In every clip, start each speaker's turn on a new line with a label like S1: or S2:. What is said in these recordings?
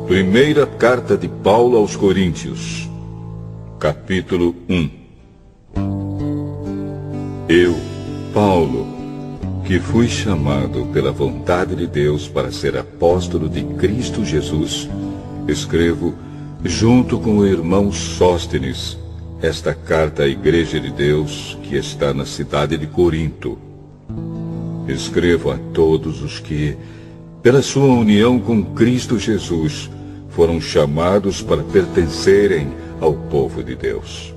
S1: Primeira carta de Paulo aos Coríntios, capítulo 1. Eu, Paulo, que fui chamado pela vontade de Deus para ser apóstolo de Cristo Jesus, escrevo, junto com o irmão Sóstenes, esta carta à Igreja de Deus que está na cidade de Corinto. Escrevo a todos os que, pela sua união com Cristo Jesus, foram chamados para pertencerem ao povo de Deus.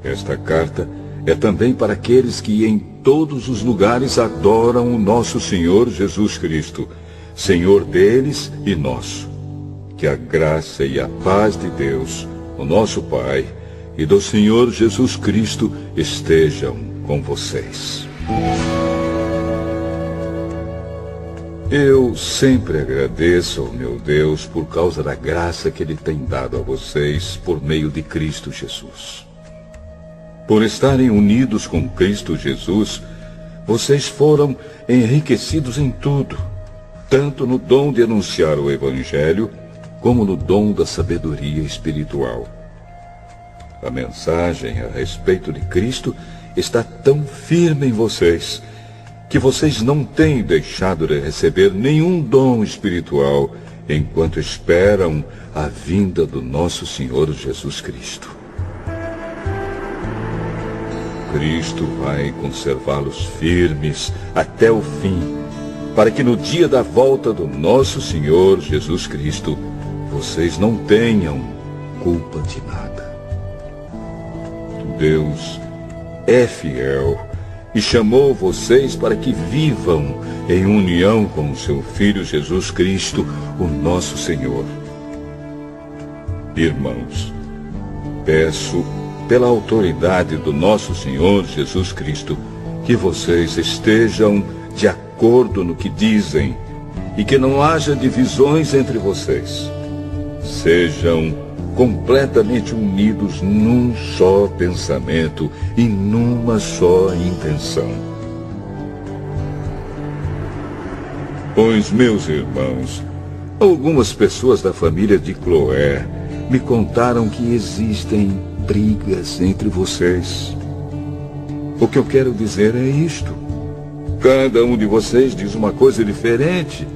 S1: Esta carta é também para aqueles que em todos os lugares adoram o nosso Senhor Jesus Cristo, Senhor deles e nosso. Que a graça e a paz de Deus, o nosso Pai, e do Senhor Jesus Cristo estejam com vocês. Eu sempre agradeço ao meu Deus por causa da graça que Ele tem dado a vocês por meio de Cristo Jesus. Por estarem unidos com Cristo Jesus, vocês foram enriquecidos em tudo, tanto no dom de anunciar o Evangelho, como no dom da sabedoria espiritual. A mensagem a respeito de Cristo está tão firme em vocês, que vocês não têm deixado de receber nenhum dom espiritual, enquanto esperam a vinda do nosso Senhor Jesus Cristo. Cristo vai conservá-los firmes até o fim, para que no dia da volta do nosso Senhor Jesus Cristo, vocês não tenham culpa de nada. Deus é fiel e chamou vocês para que vivam em união com o seu Filho Jesus Cristo, o nosso Senhor. Irmãos, peço pela autoridade do nosso Senhor Jesus Cristo que vocês estejam de acordo no que dizem e que não haja divisões entre vocês. Sejam completamente unidos num só pensamento e numa só intenção. Pois, meus irmãos, algumas pessoas da família de Cloé me contaram que existem brigas entre vocês. O que eu quero dizer é isto. Cada um de vocês diz uma coisa diferente.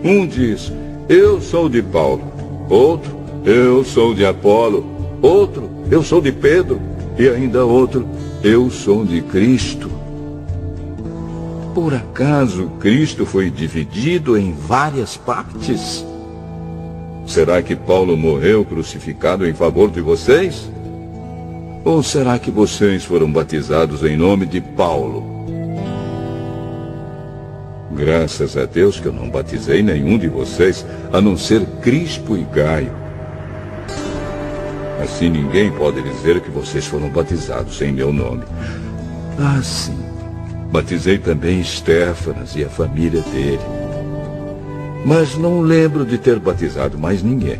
S1: Um diz, eu sou de Paulo. Outro, eu sou de Apolo. Outro, eu sou de Pedro. E ainda outro, eu sou de Cristo. Por acaso Cristo foi dividido em várias partes? Será que Paulo morreu crucificado em favor de vocês? Ou será que vocês foram batizados em nome de Paulo? Graças a Deus que eu não batizei nenhum de vocês, a não ser Crispo e Gaio. Assim ninguém pode dizer que vocês foram batizados em meu nome. Ah, sim. Batizei também Estéfanas e a família dele. Mas não lembro de ter batizado mais ninguém.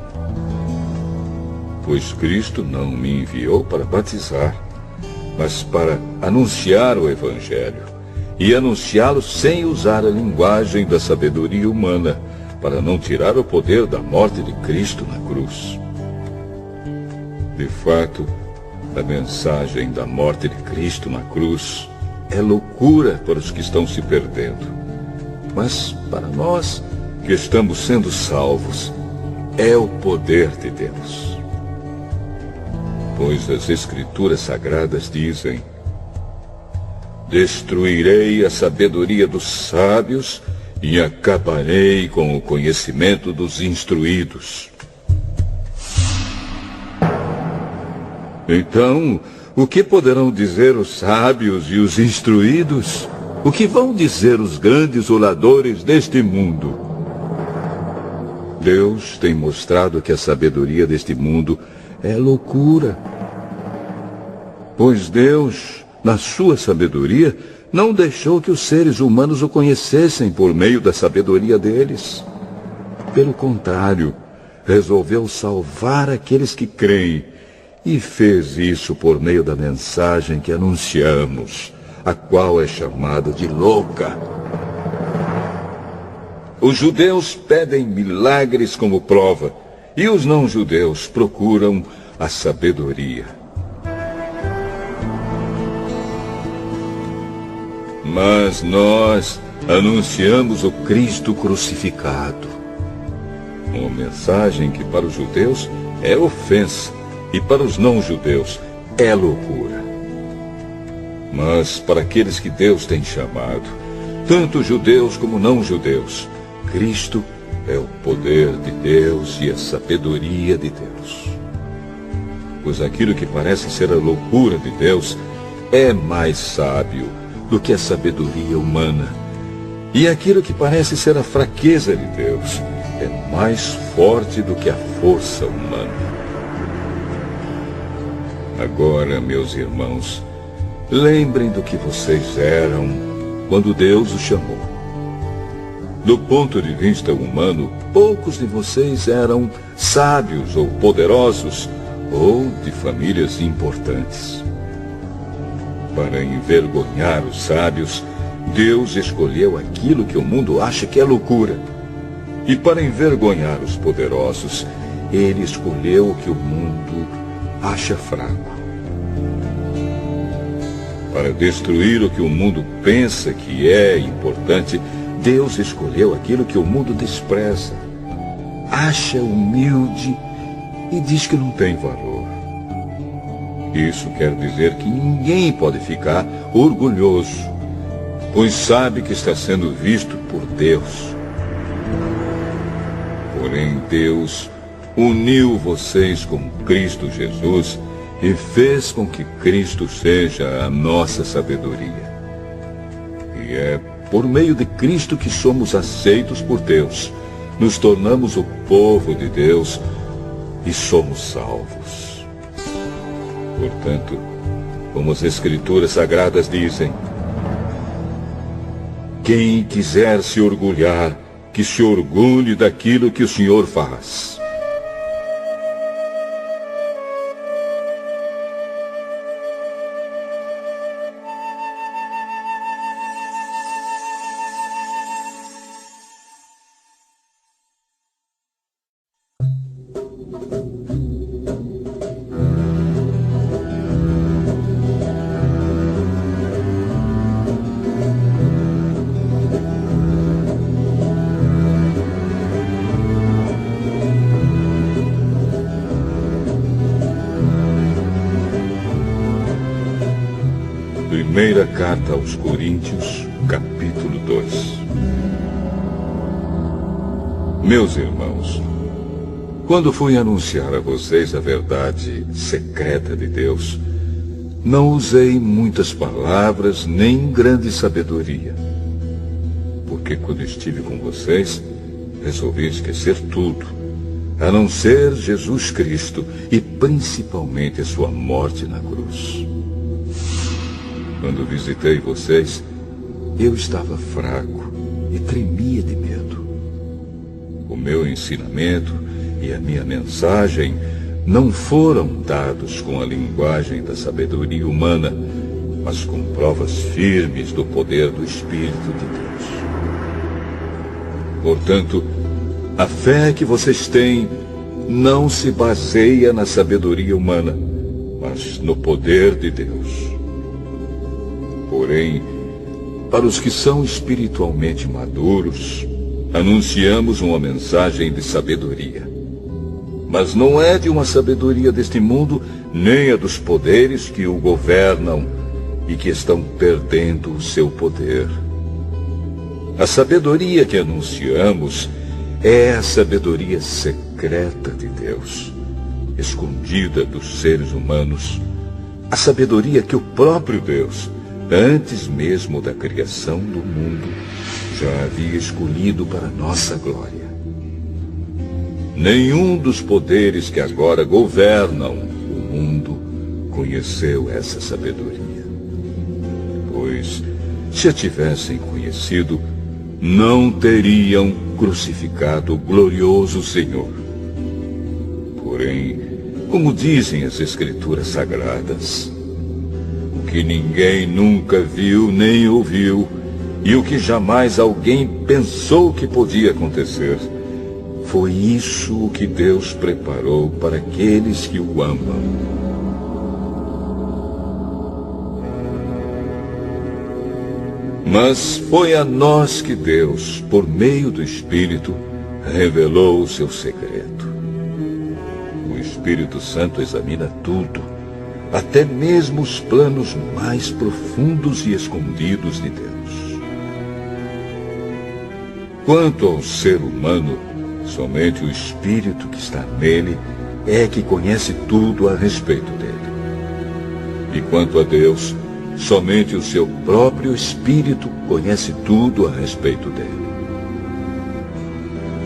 S1: Pois Cristo não me enviou para batizar, mas para anunciar o Evangelho. E anunciá-lo sem usar a linguagem da sabedoria humana, para não tirar o poder da morte de Cristo na cruz. De fato, a mensagem da morte de Cristo na cruz é loucura para os que estão se perdendo. Mas para nós, que estamos sendo salvos, é o poder de Deus. Pois as Escrituras Sagradas dizem, destruirei a sabedoria dos sábios e acabarei com o conhecimento dos instruídos. Então, o que poderão dizer os sábios e os instruídos? O que vão dizer os grandes oradores deste mundo? Deus tem mostrado que a sabedoria deste mundo é loucura. Pois Deus, na sua sabedoria, não deixou que os seres humanos o conhecessem por meio da sabedoria deles. Pelo contrário, resolveu salvar aqueles que creem, e fez isso por meio da mensagem que anunciamos, a qual é chamada de louca. Os judeus pedem milagres como prova, e os não-judeus procuram a sabedoria. Mas nós anunciamos o Cristo crucificado. Uma mensagem que para os judeus é ofensa e para os não-judeus é loucura. Mas para aqueles que Deus tem chamado, tanto judeus como não-judeus, Cristo é o poder de Deus e a sabedoria de Deus. Pois aquilo que parece ser a loucura de Deus é mais sábio do que a sabedoria humana. E aquilo que parece ser a fraqueza de Deus é mais forte do que a força humana. Agora, meus irmãos, lembrem do que vocês eram quando Deus os chamou. Do ponto de vista humano, poucos de vocês eram sábios ou poderosos ou de famílias importantes. Para envergonhar os sábios, Deus escolheu aquilo que o mundo acha que é loucura. E para envergonhar os poderosos, Ele escolheu o que o mundo acha fraco. Para destruir o que o mundo pensa que é importante, Deus escolheu aquilo que o mundo despreza, acha humilde e diz que não tem valor. Isso quer dizer que ninguém pode ficar orgulhoso, pois sabe que está sendo visto por Deus. Porém, Deus uniu vocês com Cristo Jesus e fez com que Cristo seja a nossa sabedoria. E é por meio de Cristo que somos aceitos por Deus, nos tornamos o povo de Deus e somos salvos. Portanto, como as Escrituras Sagradas dizem, quem quiser se orgulhar, que se orgulhe daquilo que o Senhor faz. Primeira carta aos Coríntios, capítulo 2. Meus irmãos, quando fui anunciar a vocês a verdade secreta de Deus, não usei muitas palavras nem grande sabedoria. Porque quando estive com vocês, resolvi esquecer tudo, a não ser Jesus Cristo e principalmente a sua morte na cruz. Quando visitei vocês, eu estava fraco e tremia de medo. O meu ensinamento e a minha mensagem não foram dados com a linguagem da sabedoria humana, mas com provas firmes do poder do Espírito de Deus. Portanto, a fé que vocês têm não se baseia na sabedoria humana, mas no poder de Deus. Porém, para os que são espiritualmente maduros, anunciamos uma mensagem de sabedoria. Mas não é de uma sabedoria deste mundo, nem a dos poderes que o governam e que estão perdendo o seu poder. A sabedoria que anunciamos é a sabedoria secreta de Deus, escondida dos seres humanos. A sabedoria que o próprio Deus, antes mesmo da criação do mundo, já havia escolhido para nossa glória. Nenhum dos poderes que agora governam o mundo conheceu essa sabedoria. Pois, se a tivessem conhecido, não teriam crucificado o glorioso Senhor. Porém, como dizem as Escrituras Sagradas, que ninguém nunca viu nem ouviu, e o que jamais alguém pensou que podia acontecer. Foi isso o que Deus preparou para aqueles que o amam. Mas foi a nós que Deus, por meio do Espírito, revelou o seu segredo. O Espírito Santo examina tudo, até mesmo os planos mais profundos e escondidos de Deus. Quanto ao ser humano, somente o Espírito que está nele é que conhece tudo a respeito dele. E quanto a Deus, somente o seu próprio Espírito conhece tudo a respeito dele.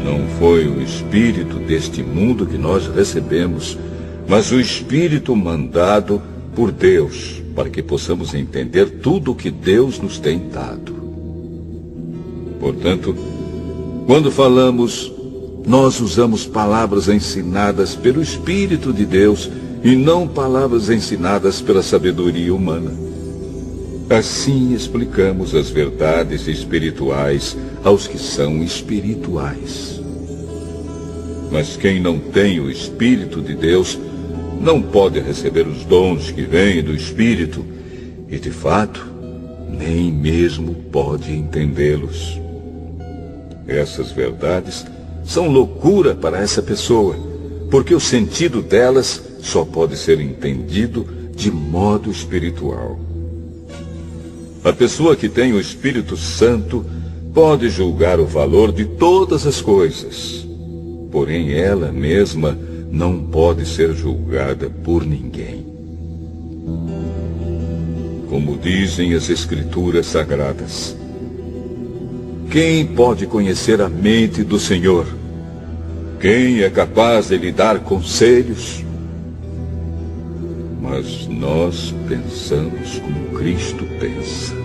S1: Não foi o Espírito deste mundo que nós recebemos, mas o Espírito mandado por Deus, para que possamos entender tudo o que Deus nos tem dado. Portanto, quando falamos, nós usamos palavras ensinadas pelo Espírito de Deus e não palavras ensinadas pela sabedoria humana. Assim explicamos as verdades espirituais aos que são espirituais. Mas quem não tem o Espírito de Deus não pode receber os dons que vêm do Espírito e, de fato, nem mesmo pode entendê-los. Essas verdades são loucura para essa pessoa, porque o sentido delas só pode ser entendido de modo espiritual. A pessoa que tem o Espírito Santo pode julgar o valor de todas as coisas, porém ela mesma não pode ser julgada por ninguém. Como dizem as Escrituras Sagradas, quem pode conhecer a mente do Senhor? Quem é capaz de lhe dar conselhos? Mas nós pensamos como Cristo pensa.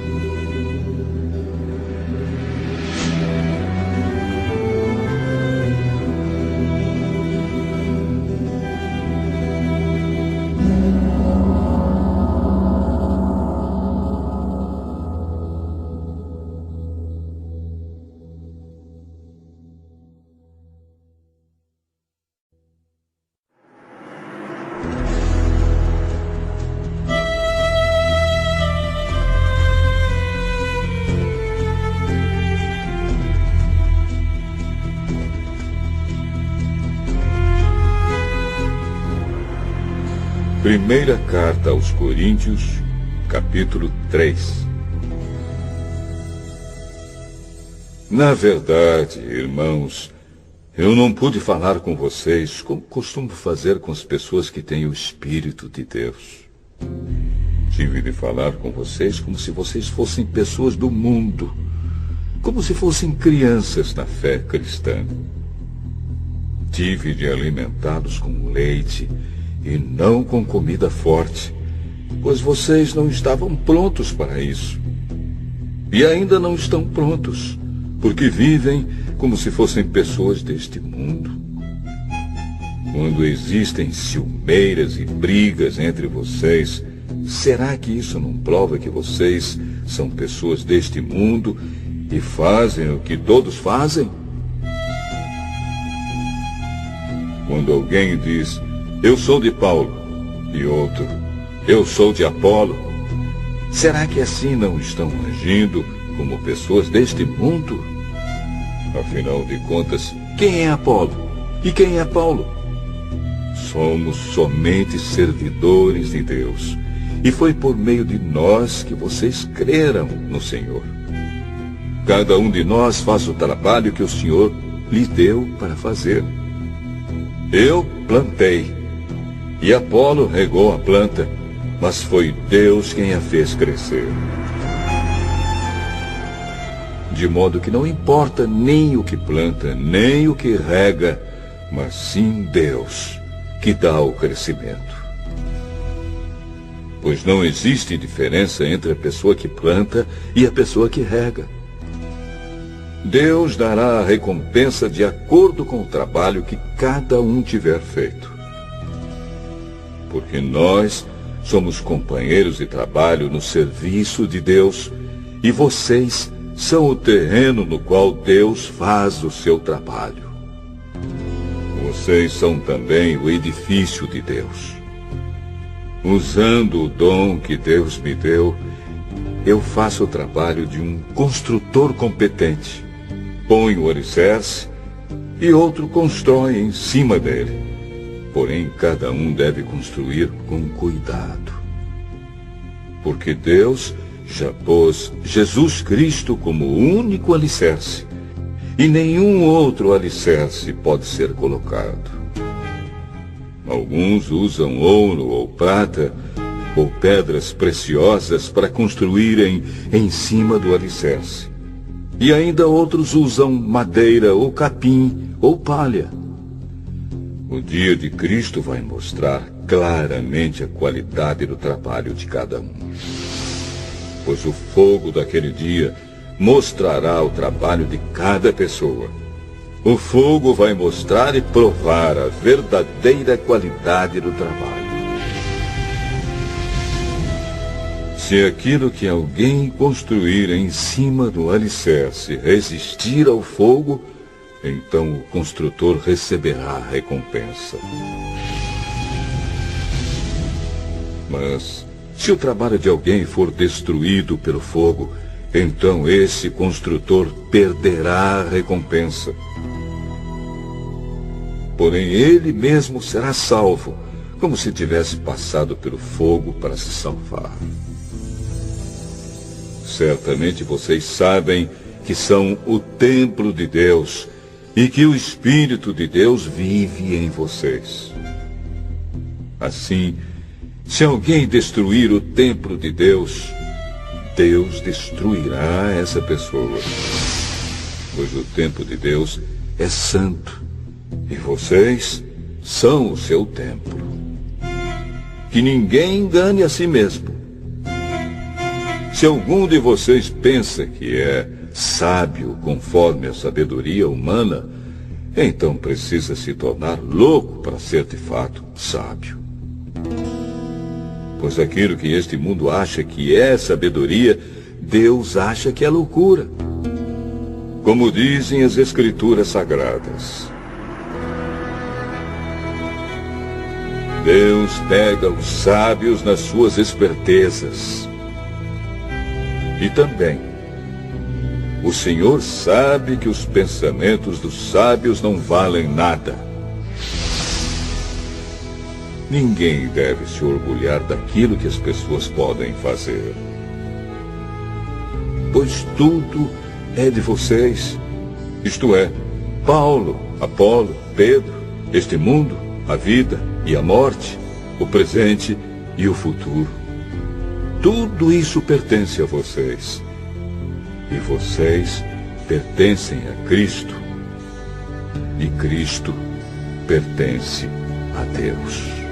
S1: Primeira carta aos Coríntios, capítulo 3. Na verdade, irmãos, eu não pude falar com vocês como costumo fazer com as pessoas que têm o Espírito de Deus. Tive de falar com vocês como se vocês fossem pessoas do mundo, como se fossem crianças na fé cristã. Tive de alimentá-los com leite e não com comida forte, pois vocês não estavam prontos para isso. E ainda não estão prontos, porque vivem como se fossem pessoas deste mundo. Quando existem ciumeiras e brigas entre vocês, será que isso não prova que vocês são pessoas deste mundo e fazem o que todos fazem? Quando alguém diz, eu sou de Paulo, e outro, eu sou de Apolo, será que assim não estão agindo como pessoas deste mundo? Afinal de contas, quem é Apolo? E quem é Paulo? Somos somente servidores de Deus, e foi por meio de nós que vocês creram no Senhor. Cada um de nós faz o trabalho que o Senhor lhe deu para fazer. Eu plantei, e Apolo regou a planta, mas foi Deus quem a fez crescer. De modo que não importa nem o que planta, nem o que rega, mas sim Deus, que dá o crescimento. Pois não existe diferença entre a pessoa que planta e a pessoa que rega. Deus dará a recompensa de acordo com o trabalho que cada um tiver feito. Porque nós somos companheiros de trabalho no serviço de Deus, e vocês são o terreno no qual Deus faz o seu trabalho. Vocês são também o edifício de Deus. Usando o dom que Deus me deu, eu faço o trabalho de um construtor competente. Ponho o alicerce e outro constrói em cima dele. Porém, cada um deve construir com cuidado. Porque Deus já pôs Jesus Cristo como o único alicerce, e nenhum outro alicerce pode ser colocado. Alguns usam ouro ou prata ou pedras preciosas para construírem em cima do alicerce. E ainda outros usam madeira ou capim ou palha. O dia de Cristo vai mostrar claramente a qualidade do trabalho de cada um. Pois o fogo daquele dia mostrará o trabalho de cada pessoa. O fogo vai mostrar e provar a verdadeira qualidade do trabalho. Se aquilo que alguém construir em cima do alicerce resistir ao fogo, então o construtor receberá a recompensa. Mas se o trabalho de alguém for destruído pelo fogo, então esse construtor perderá a recompensa. Porém, ele mesmo será salvo, como se tivesse passado pelo fogo para se salvar. Certamente vocês sabem que são o templo de Deus e que o Espírito de Deus vive em vocês. Assim, se alguém destruir o templo de Deus, Deus destruirá essa pessoa. Pois o templo de Deus é santo e vocês são o seu templo. Que ninguém engane a si mesmo. Se algum de vocês pensa que é sábio conforme a sabedoria humana, então precisa se tornar louco para ser de fato sábio. Pois aquilo que este mundo acha que é sabedoria, Deus acha que é loucura. Como dizem as Escrituras Sagradas, Deus pega os sábios nas suas espertezas. E também, o Senhor sabe que os pensamentos dos sábios não valem nada. Ninguém deve se orgulhar daquilo que as pessoas podem fazer. Pois tudo é de vocês. Isto é, Paulo, Apolo, Pedro, este mundo, a vida e a morte, o presente e o futuro. Tudo isso pertence a vocês. E vocês pertencem a Cristo. E Cristo pertence a Deus.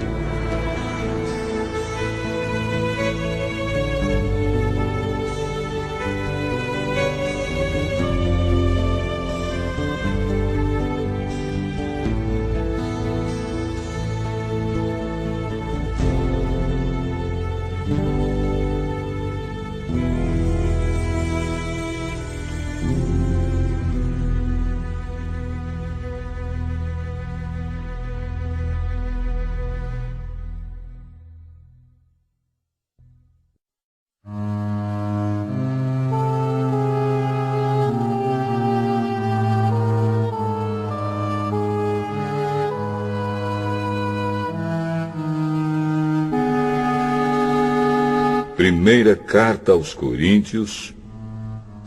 S1: Primeira Carta aos Coríntios,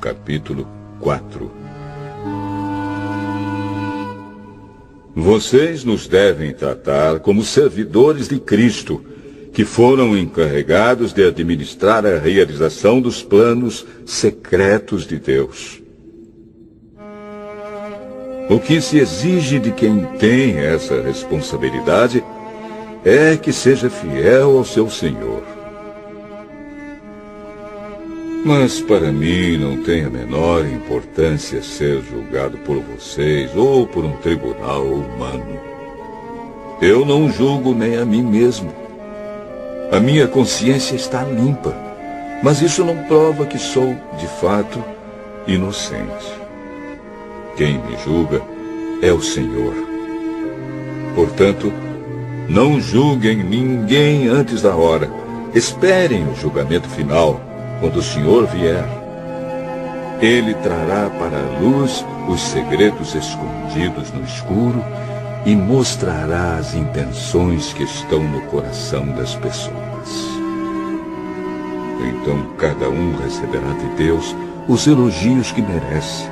S1: capítulo 4. Vocês nos devem tratar como servidores de Cristo, que foram encarregados de administrar a realização dos planos secretos de Deus. O que se exige de quem tem essa responsabilidade é que seja fiel ao seu Senhor. Mas para mim não tem a menor importância ser julgado por vocês ou por um tribunal humano. Eu não julgo nem a mim mesmo. A minha consciência está limpa, mas isso não prova que sou, de fato, inocente. Quem me julga é o Senhor. Portanto, não julguem ninguém antes da hora. Esperem o julgamento final, quando o Senhor vier. Ele trará para a luz os segredos escondidos no escuro e mostrará as intenções que estão no coração das pessoas. Então cada um receberá de Deus os elogios que merece.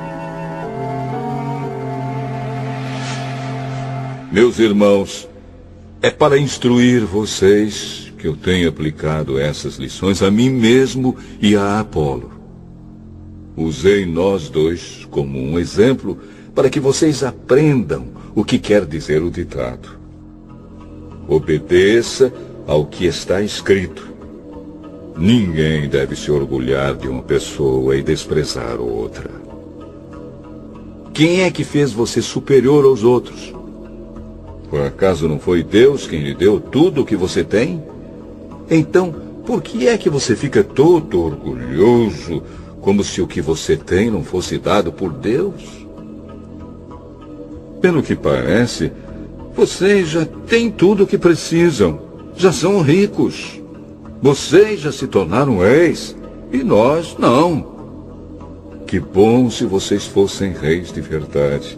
S1: Meus irmãos, é para instruir vocês que eu tenho aplicado essas lições a mim mesmo e a Apolo. Usei nós dois como um exemplo para que vocês aprendam o que quer dizer o ditado. Obedeça ao que está escrito. Ninguém deve se orgulhar de uma pessoa e desprezar outra. Quem é que fez você superior aos outros? Por acaso não foi Deus quem lhe deu tudo o que você tem? Então, por que é que você fica todo orgulhoso, como se o que você tem não fosse dado por Deus? Pelo que parece, vocês já têm tudo o que precisam. Já são ricos. Vocês já se tornaram reis e nós não. Que bom se vocês fossem reis de verdade,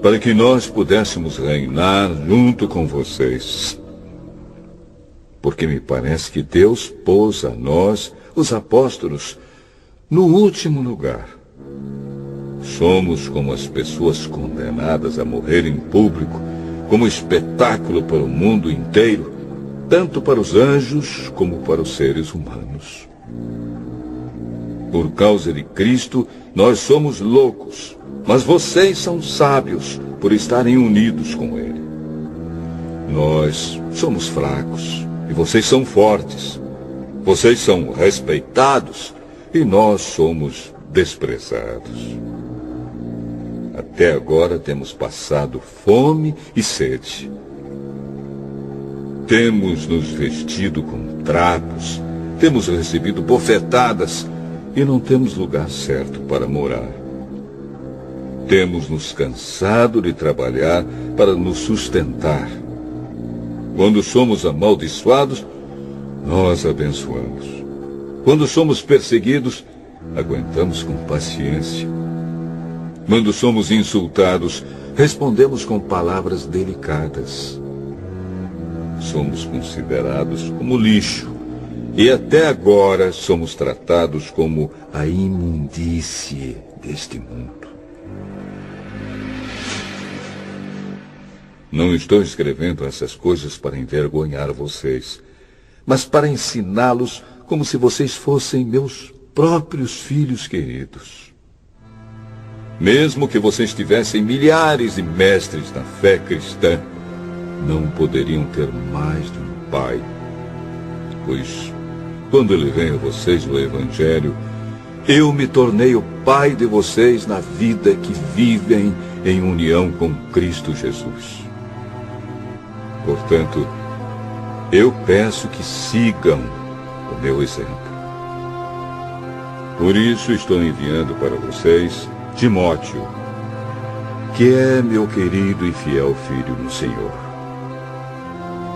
S1: para que nós pudéssemos reinar junto com vocês. Porque me parece que Deus pôs a nós, os apóstolos, no último lugar. Somos como as pessoas condenadas a morrer em público, como espetáculo para o mundo inteiro, tanto para os anjos como para os seres humanos. Por causa de Cristo, nós somos loucos, mas vocês são sábios por estarem unidos com Ele. Nós somos fracos e vocês são fortes. Vocês são respeitados e nós somos desprezados. Até agora temos passado fome e sede. Temos nos vestido com trapos, temos recebido bofetadas e não temos lugar certo para morar. Temos nos cansado de trabalhar para nos sustentar. Quando somos amaldiçoados, nós abençoamos. Quando somos perseguidos, aguentamos com paciência. Quando somos insultados, respondemos com palavras delicadas. Somos considerados como lixo e até agora somos tratados como a imundície deste mundo. Não estou escrevendo essas coisas para envergonhar vocês, mas para ensiná-los como se vocês fossem meus próprios filhos queridos. Mesmo que vocês tivessem milhares de mestres na fé cristã, não poderiam ter mais de um pai. Pois, quando ele vem a vocês no Evangelho, eu me tornei o pai de vocês na vida que vivem em união com Cristo Jesus. Portanto, eu peço que sigam o meu exemplo. Por isso estou enviando para vocês Timóteo, que é meu querido e fiel filho no Senhor.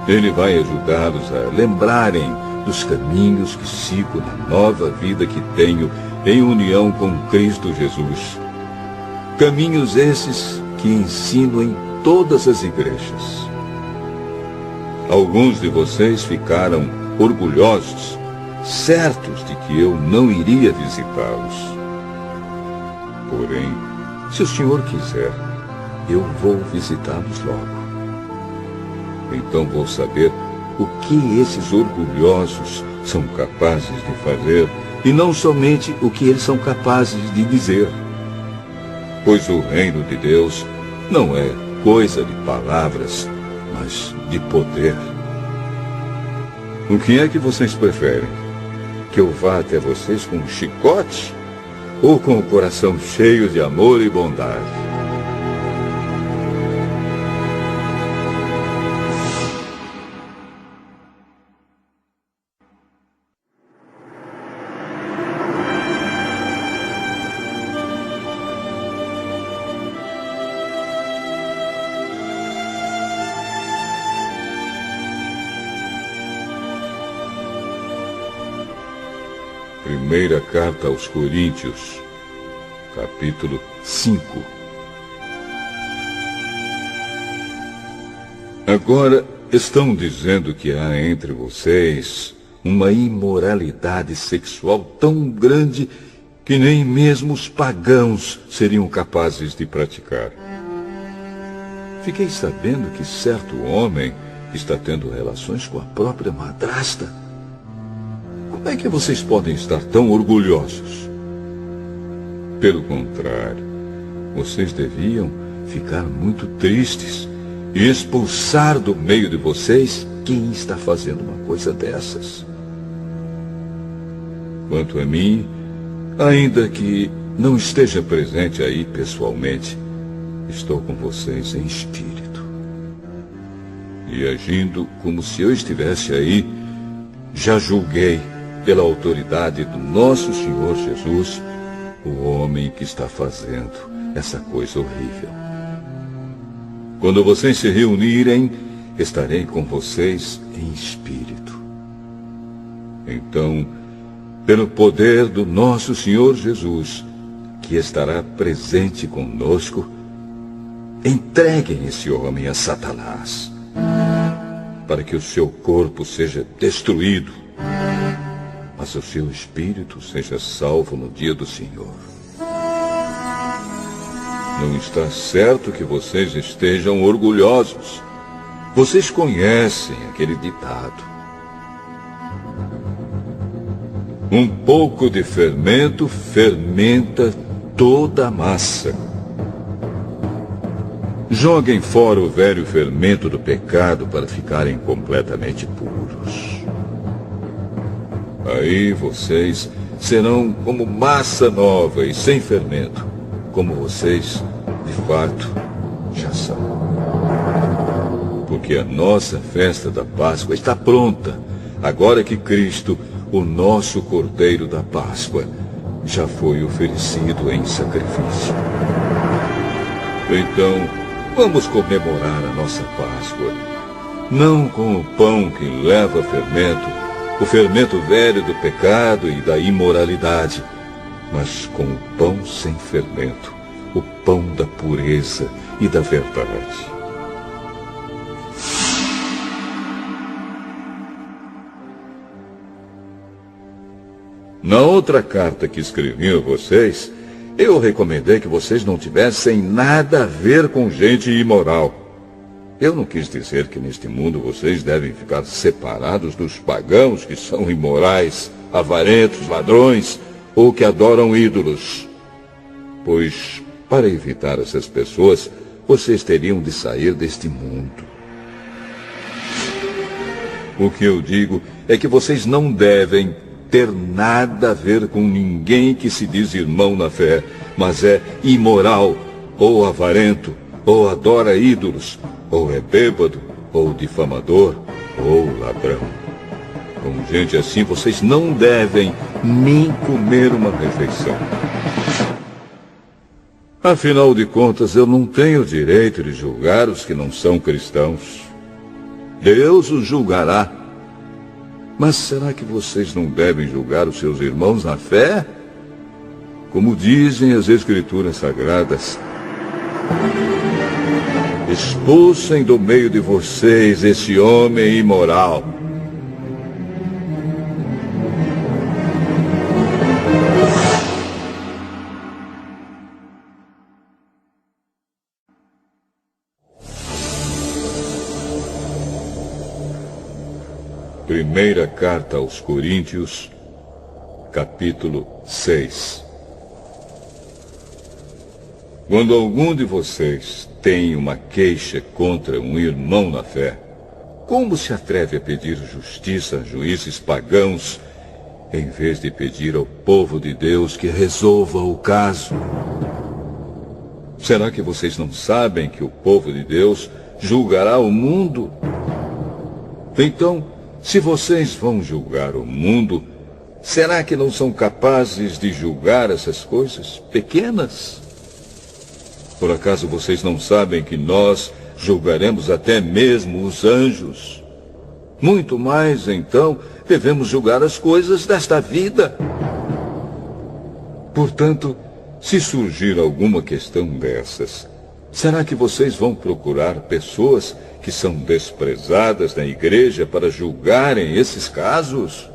S1: Ele vai ajudá-los a lembrarem dos caminhos que sigo na nova vida que tenho em união com Cristo Jesus. Caminhos esses que ensino em todas as igrejas. Alguns de vocês ficaram orgulhosos, certos de que eu não iria visitá-los. Porém, se o Senhor quiser, eu vou visitá-los logo. Então vou saber o que esses orgulhosos são capazes de fazer e não somente o que eles são capazes de dizer. Pois o reino de Deus não é coisa de palavras, mas de poder. O que é que vocês preferem? Que eu vá até vocês com um chicote ou com o coração cheio de amor e bondade? Primeira carta aos Coríntios, capítulo 5. Agora estão dizendo que há entre vocês uma imoralidade sexual tão grande que nem mesmo os pagãos seriam capazes de praticar. Fiquei sabendo que certo homem está tendo relações com a própria madrasta. Como é que vocês podem estar tão orgulhosos? Pelo contrário, vocês deviam ficar muito tristes e expulsar do meio de vocês quem está fazendo uma coisa dessas. Quanto a mim, ainda que não esteja presente aí pessoalmente, estou com vocês em espírito. E agindo como se eu estivesse aí, já julguei, pela autoridade do nosso Senhor Jesus, o homem que está fazendo essa coisa horrível. Quando vocês se reunirem, estarei com vocês em espírito. Então, pelo poder do nosso Senhor Jesus, que estará presente conosco, entreguem esse homem a Satanás, para que o seu corpo seja destruído, mas o seu espírito seja salvo no dia do Senhor. Não está certo que vocês estejam orgulhosos. Vocês conhecem aquele ditado: um pouco de fermento fermenta toda a massa. Joguem fora o velho fermento do pecado para ficarem completamente puros. Aí vocês serão como massa nova e sem fermento, como vocês, de fato, já são. Porque a nossa festa da Páscoa está pronta, agora que Cristo, o nosso Cordeiro da Páscoa, já foi oferecido em sacrifício. Então, vamos comemorar a nossa Páscoa, não com o pão que leva fermento, o fermento velho do pecado e da imoralidade, mas com o pão sem fermento, o pão da pureza e da verdade. Na outra carta que escrevi a vocês, eu recomendei que vocês não tivessem nada a ver com gente imoral. Eu não quis dizer que neste mundo vocês devem ficar separados dos pagãos que são imorais, avarentos, ladrões ou que adoram ídolos. Pois, para evitar essas pessoas, vocês teriam de sair deste mundo. O que eu digo é que vocês não devem ter nada a ver com ninguém que se diz irmão na fé, mas é imoral, ou avarento, ou adora ídolos, ou é bêbado, ou difamador, ou ladrão. Com gente assim, vocês não devem nem comer uma refeição. Afinal de contas, eu não tenho o direito de julgar os que não são cristãos. Deus os julgará. Mas será que vocês não devem julgar os seus irmãos na fé? Como dizem as Escrituras Sagradas: expulsem do meio de vocês esse homem imoral. Primeira carta aos Coríntios, capítulo 6. Quando algum de vocês tem uma queixa contra um irmão na fé, como se atreve a pedir justiça a juízes pagãos, em vez de pedir ao povo de Deus que resolva o caso? Será que vocês não sabem que o povo de Deus julgará o mundo? Então, se vocês vão julgar o mundo, será que não são capazes de julgar essas coisas pequenas? Por acaso vocês não sabem que nós julgaremos até mesmo os anjos? Muito mais, então, devemos julgar as coisas desta vida. Portanto, se surgir alguma questão dessas, será que vocês vão procurar pessoas que são desprezadas na igreja para julgarem esses casos?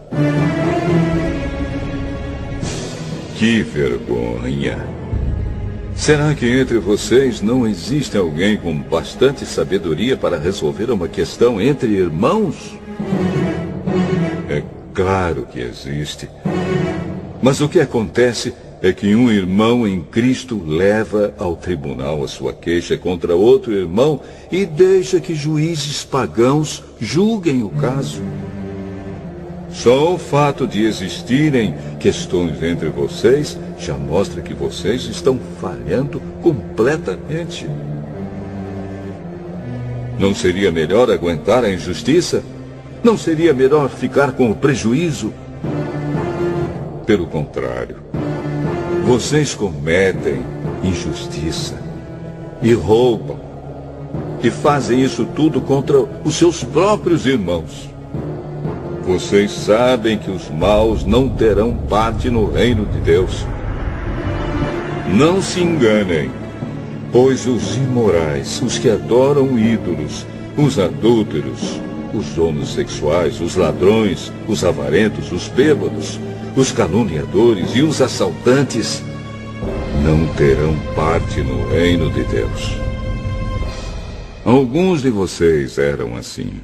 S1: Que vergonha! Será que entre vocês não existe alguém com bastante sabedoria para resolver uma questão entre irmãos? É claro que existe. Mas o que acontece é que um irmão em Cristo leva ao tribunal a sua queixa contra outro irmão e deixa que juízes pagãos julguem o caso. Só o fato de existirem questões entre vocês já mostra que vocês estão falhando completamente. Não seria melhor aguentar a injustiça? Não seria melhor ficar com o prejuízo? Pelo contrário, vocês cometem injustiça e roubam e fazem isso tudo contra os seus próprios irmãos. Vocês sabem que os maus não terão parte no reino de Deus. Não se enganem, pois os imorais, os que adoram ídolos, os adúlteros, os homossexuais, os ladrões, os avarentos, os bêbados, os caluniadores e os assaltantes não terão parte no reino de Deus. Alguns de vocês eram assim,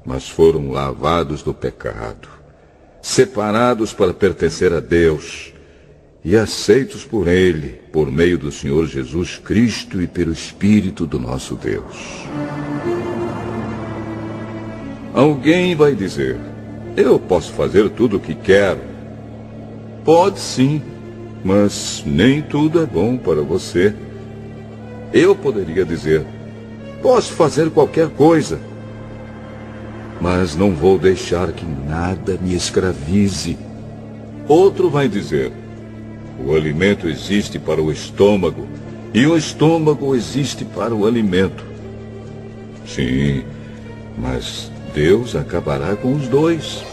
S1: mas foram lavados do pecado, separados para pertencer a Deus e aceitos por Ele, por meio do Senhor Jesus Cristo e pelo Espírito do nosso Deus. Alguém vai dizer: eu posso fazer tudo o que quero. Pode sim, mas nem tudo é bom para você. Eu poderia dizer: posso fazer qualquer coisa, mas não vou deixar que nada me escravize. Outro vai dizer: o alimento existe para o estômago, e o estômago existe para o alimento. Sim, mas Deus acabará com os dois.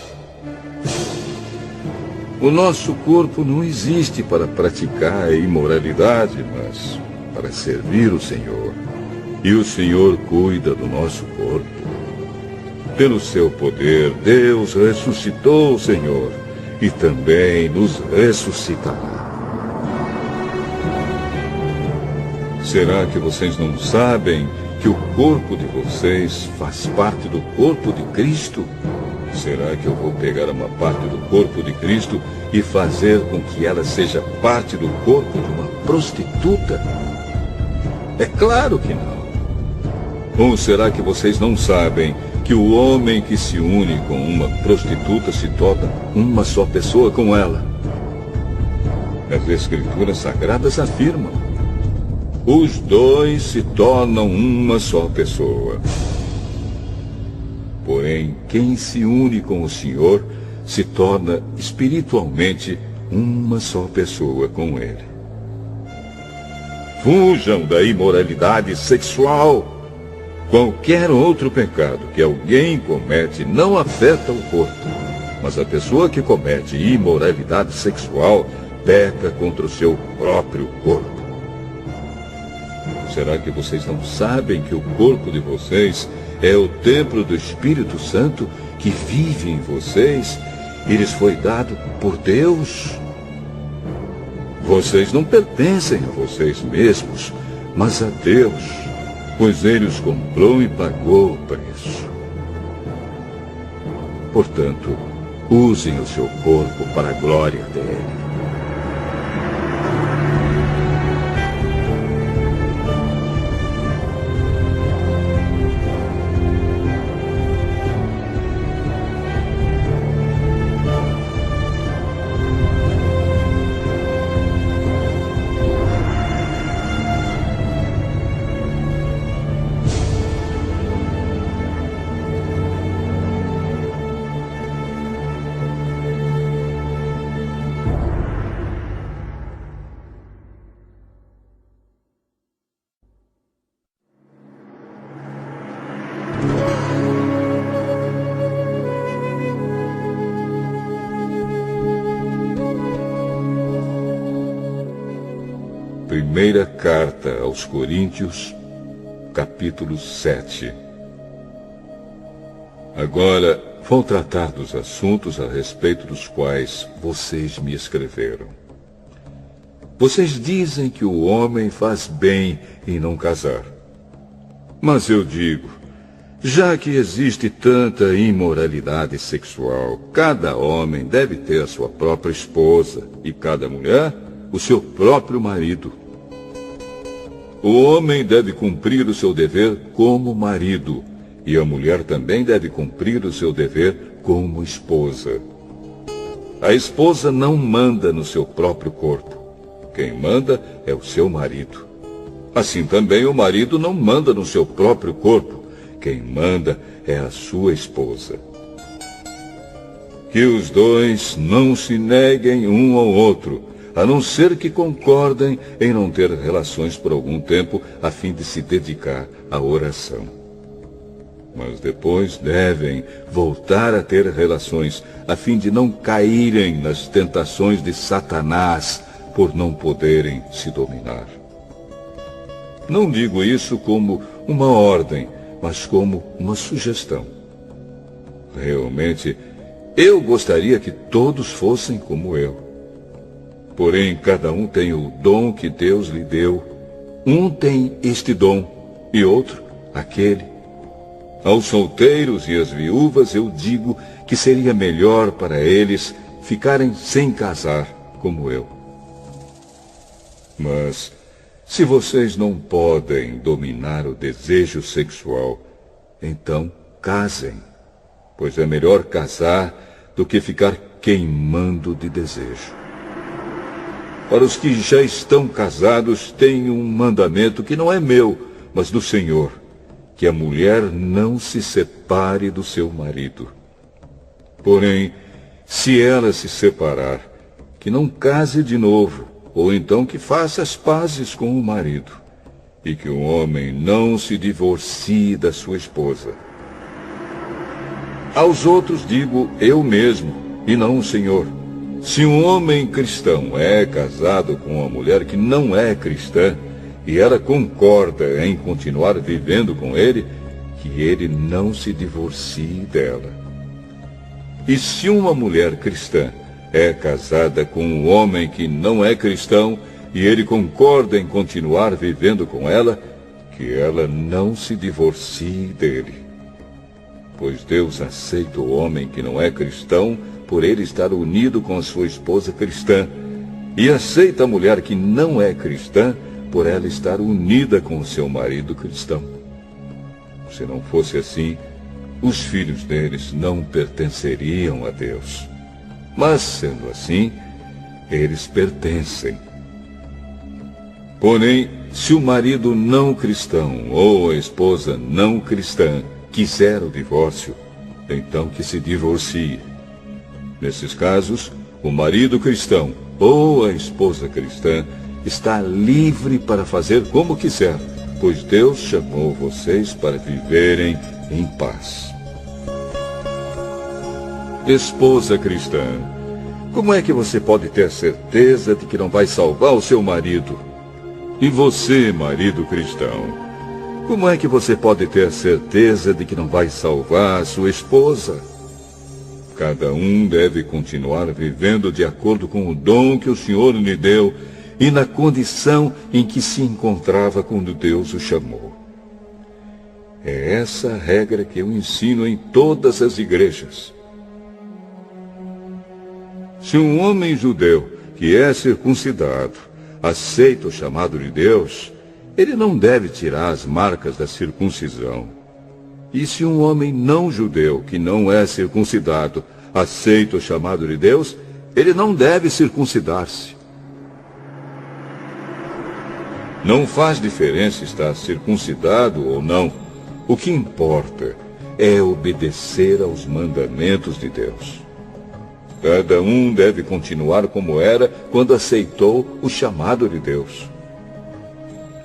S1: O nosso corpo não existe para praticar a imoralidade, mas para servir o Senhor. E o Senhor cuida do nosso corpo. Pelo seu poder, Deus ressuscitou o Senhor e também nos ressuscitará. Será que vocês não sabem que o corpo de vocês faz parte do corpo de Cristo? Será que eu vou pegar uma parte do corpo de Cristo e fazer com que ela seja parte do corpo de uma prostituta? É claro que não. Ou será que vocês não sabem que o homem que se une com uma prostituta se torna uma só pessoa com ela? As Escrituras Sagradas afirmam: os dois se tornam uma só pessoa. Porém, quem se une com o Senhor se torna espiritualmente uma só pessoa com Ele. Fujam da imoralidade sexual. Qualquer outro pecado que alguém comete não afeta o corpo, mas a pessoa que comete imoralidade sexual peca contra o seu próprio corpo. Será que vocês não sabem que o corpo de vocês é o templo do Espírito Santo que vive em vocês e lhes foi dado por Deus? Vocês não pertencem a vocês mesmos, mas a Deus, pois Ele os comprou e pagou o preço. Portanto, usem o seu corpo para a glória dele. Primeira carta aos Coríntios, capítulo 7. Agora vou tratar dos assuntos a respeito dos quais vocês me escreveram. Vocês dizem que o homem faz bem em não casar. Mas eu digo, já que existe tanta imoralidade sexual, cada homem deve ter a sua própria esposa e cada mulher o seu próprio marido. O homem deve cumprir o seu dever como marido, e a mulher também deve cumprir o seu dever como esposa. A esposa não manda no seu próprio corpo. Quem manda é o seu marido. Assim também o marido não manda no seu próprio corpo. Quem manda é a sua esposa. Que os dois não se neguem um ao outro, a não ser que concordem em não ter relações por algum tempo, a fim de se dedicar à oração. Mas depois devem voltar a ter relações, a fim de não caírem nas tentações de Satanás, por não poderem se dominar. Não digo isso como uma ordem, mas como uma sugestão. Realmente, eu gostaria que todos fossem como eu. Porém, cada um tem o dom que Deus lhe deu. Um tem este dom e outro aquele. Aos solteiros e às viúvas eu digo que seria melhor para eles ficarem sem casar, como eu. Mas, se vocês não podem dominar o desejo sexual, então casem, pois é melhor casar do que ficar queimando de desejo. Para os que já estão casados, tenho um mandamento que não é meu, mas do Senhor, que a mulher não se separe do seu marido. Porém, se ela se separar, que não case de novo, ou então que faça as pazes com o marido, e que o homem não se divorcie da sua esposa. Aos outros digo eu mesmo, e não o Senhor. Se um homem cristão é casado com uma mulher que não é cristã, e ela concorda em continuar vivendo com ele, que ele não se divorcie dela. E se uma mulher cristã é casada com um homem que não é cristão, e ele concorda em continuar vivendo com ela, que ela não se divorcie dele. Pois Deus aceita o homem que não é cristão por ele estar unido com a sua esposa cristã, e aceita a mulher que não é cristã por ela estar unida com o seu marido cristão. Se não fosse assim, os filhos deles não pertenceriam a Deus. Mas, sendo assim, eles pertencem. Porém, se o marido não cristão ou a esposa não cristã quiser o divórcio, então que se divorcie. Nesses casos, o marido cristão ou a esposa cristã está livre para fazer como quiser, pois Deus chamou vocês para viverem em paz. Esposa cristã, como é que você pode ter certeza de que não vai salvar o seu marido? E você, marido cristão, como é que você pode ter certeza de que não vai salvar a sua esposa? Cada um deve continuar vivendo de acordo com o dom que o Senhor lhe deu e na condição em que se encontrava quando Deus o chamou. É essa a regra que eu ensino em todas as igrejas. Se um homem judeu que é circuncidado aceita o chamado de Deus, ele não deve tirar as marcas da circuncisão. E se um homem não judeu que não é circuncidado aceita o chamado de Deus, ele não deve circuncidar-se. Não faz diferença estar circuncidado ou não. O que importa é obedecer aos mandamentos de Deus. Cada um deve continuar como era quando aceitou o chamado de Deus.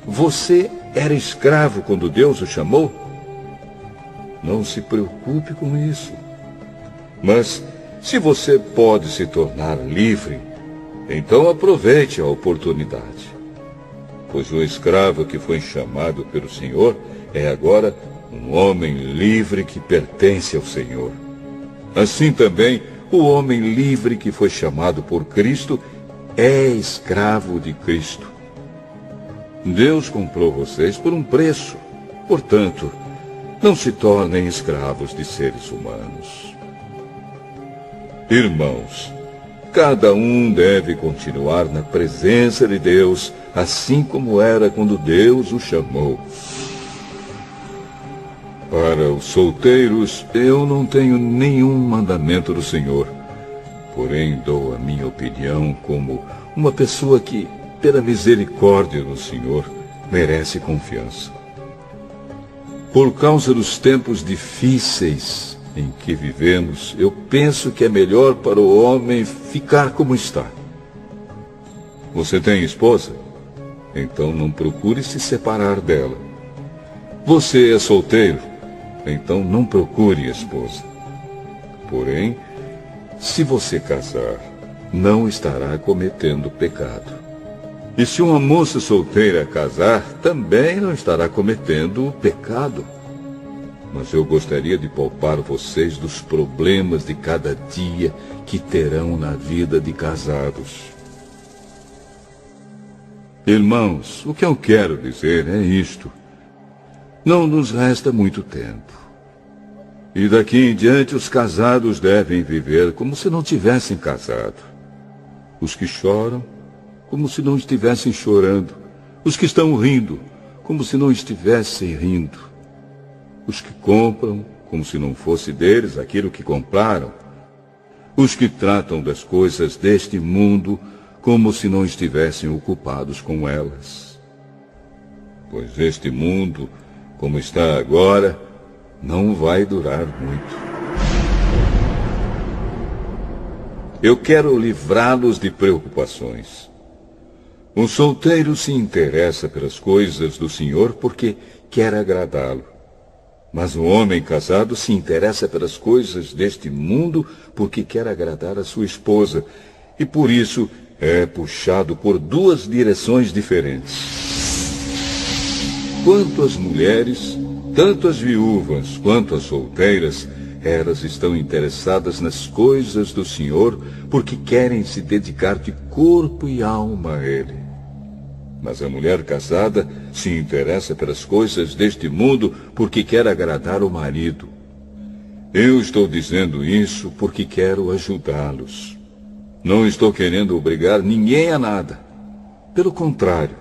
S1: Você era escravo quando Deus o chamou? Não se preocupe com isso. Mas, se você pode se tornar livre, então aproveite a oportunidade. pois o escravo que foi chamado pelo Senhor é agora um homem livre que pertence ao Senhor. Assim também, o homem livre que foi chamado por Cristo é escravo de Cristo. Deus comprou vocês por um preço. Portanto, não se tornem escravos de seres humanos. Irmãos, cada um deve continuar na presença de Deus, assim como era quando Deus o chamou. Para os solteiros, eu não tenho nenhum mandamento do Senhor, porém dou a minha opinião como uma pessoa que, pela misericórdia do Senhor, merece confiança. Por causa dos tempos difíceis em que vivemos, eu penso que é melhor para o homem ficar como está. Você tem esposa? Então não procure se separar dela. Você é solteiro? Então não procure esposa. Porém, se você casar, não estará cometendo pecado. E se uma moça solteira casar, também não estará cometendo pecado. Mas eu gostaria de poupar vocês dos problemas de cada dia que terão na vida de casados. Irmãos, o que eu quero dizer é isto. Não nos resta muito tempo. E daqui em diante os casados devem viver como se não tivessem casado. Os que choram, como se não estivessem chorando. Os que estão rindo, como se não estivessem rindo. Os que compram, como se não fosse deles aquilo que compraram. Os que tratam das coisas deste mundo, como se não estivessem ocupados com elas. Pois este mundo, como está agora, não vai durar muito. Eu quero livrá-los de preocupações. Um solteiro se interessa pelas coisas do Senhor porque quer agradá-lo. Mas o homem casado se interessa pelas coisas deste mundo porque quer agradar a sua esposa. E por isso é puxado por duas direções diferentes. Quanto às mulheres, tanto as viúvas quanto as solteiras, elas estão interessadas nas coisas do Senhor porque querem se dedicar de corpo e alma a Ele. Mas a mulher casada se interessa pelas coisas deste mundo porque quer agradar o marido. Eu estou dizendo isso porque quero ajudá-los. Não estou querendo obrigar ninguém a nada. Pelo contrário,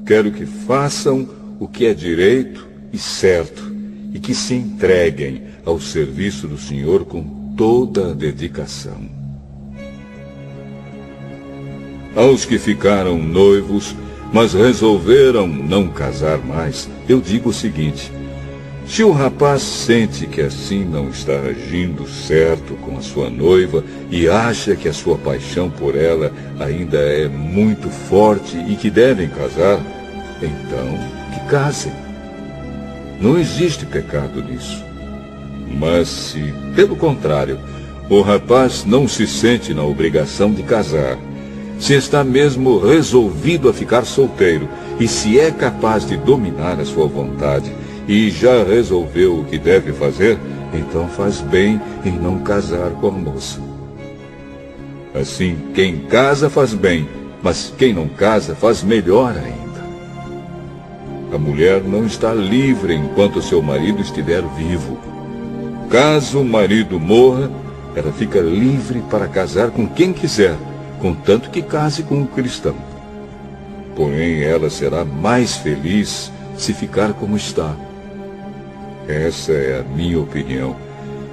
S1: quero que façam o que é direito e certo e que se entreguem ao serviço do Senhor com toda a dedicação. Aos que ficaram noivos, mas resolveram não casar mais, eu digo o seguinte: se o rapaz sente que assim não está agindo certo com a sua noiva e acha que a sua paixão por ela ainda é muito forte e que devem casar, então que casem. Não existe pecado nisso. Mas se, pelo contrário, o rapaz não se sente na obrigação de casar, se está mesmo resolvido a ficar solteiro e se é capaz de dominar a sua vontade e já resolveu o que deve fazer, então faz bem em não casar com a moça. Assim, quem casa faz bem, mas quem não casa faz melhor ainda. A mulher não está livre enquanto seu marido estiver vivo. Caso o marido morra, ela fica livre para casar com quem quiser, contanto que case com um cristão. Porém, ela será mais feliz se ficar como está. Essa é a minha opinião.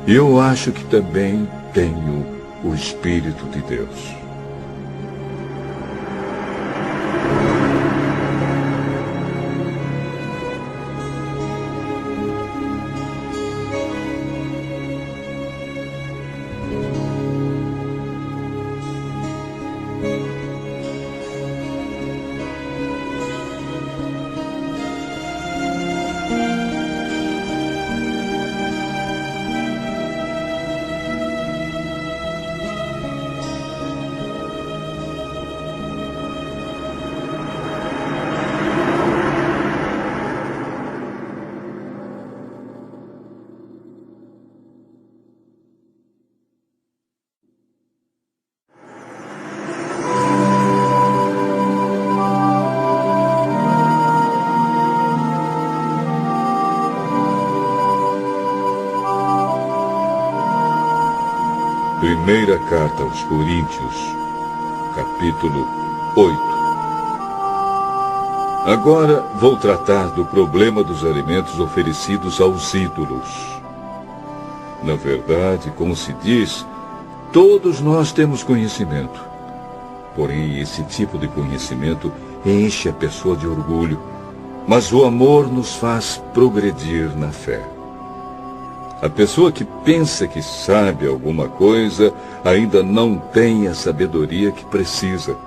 S1: Eu acho que também tenho o Espírito de Deus. Primeira carta aos Coríntios, capítulo 8. Agora vou tratar do problema dos alimentos oferecidos aos ídolos. Na verdade, como se diz, todos nós temos conhecimento. Porém, esse tipo de conhecimento enche a pessoa de orgulho, mas o amor nos faz progredir na fé. A pessoa que pensa que sabe alguma coisa ainda não tem a sabedoria que precisa.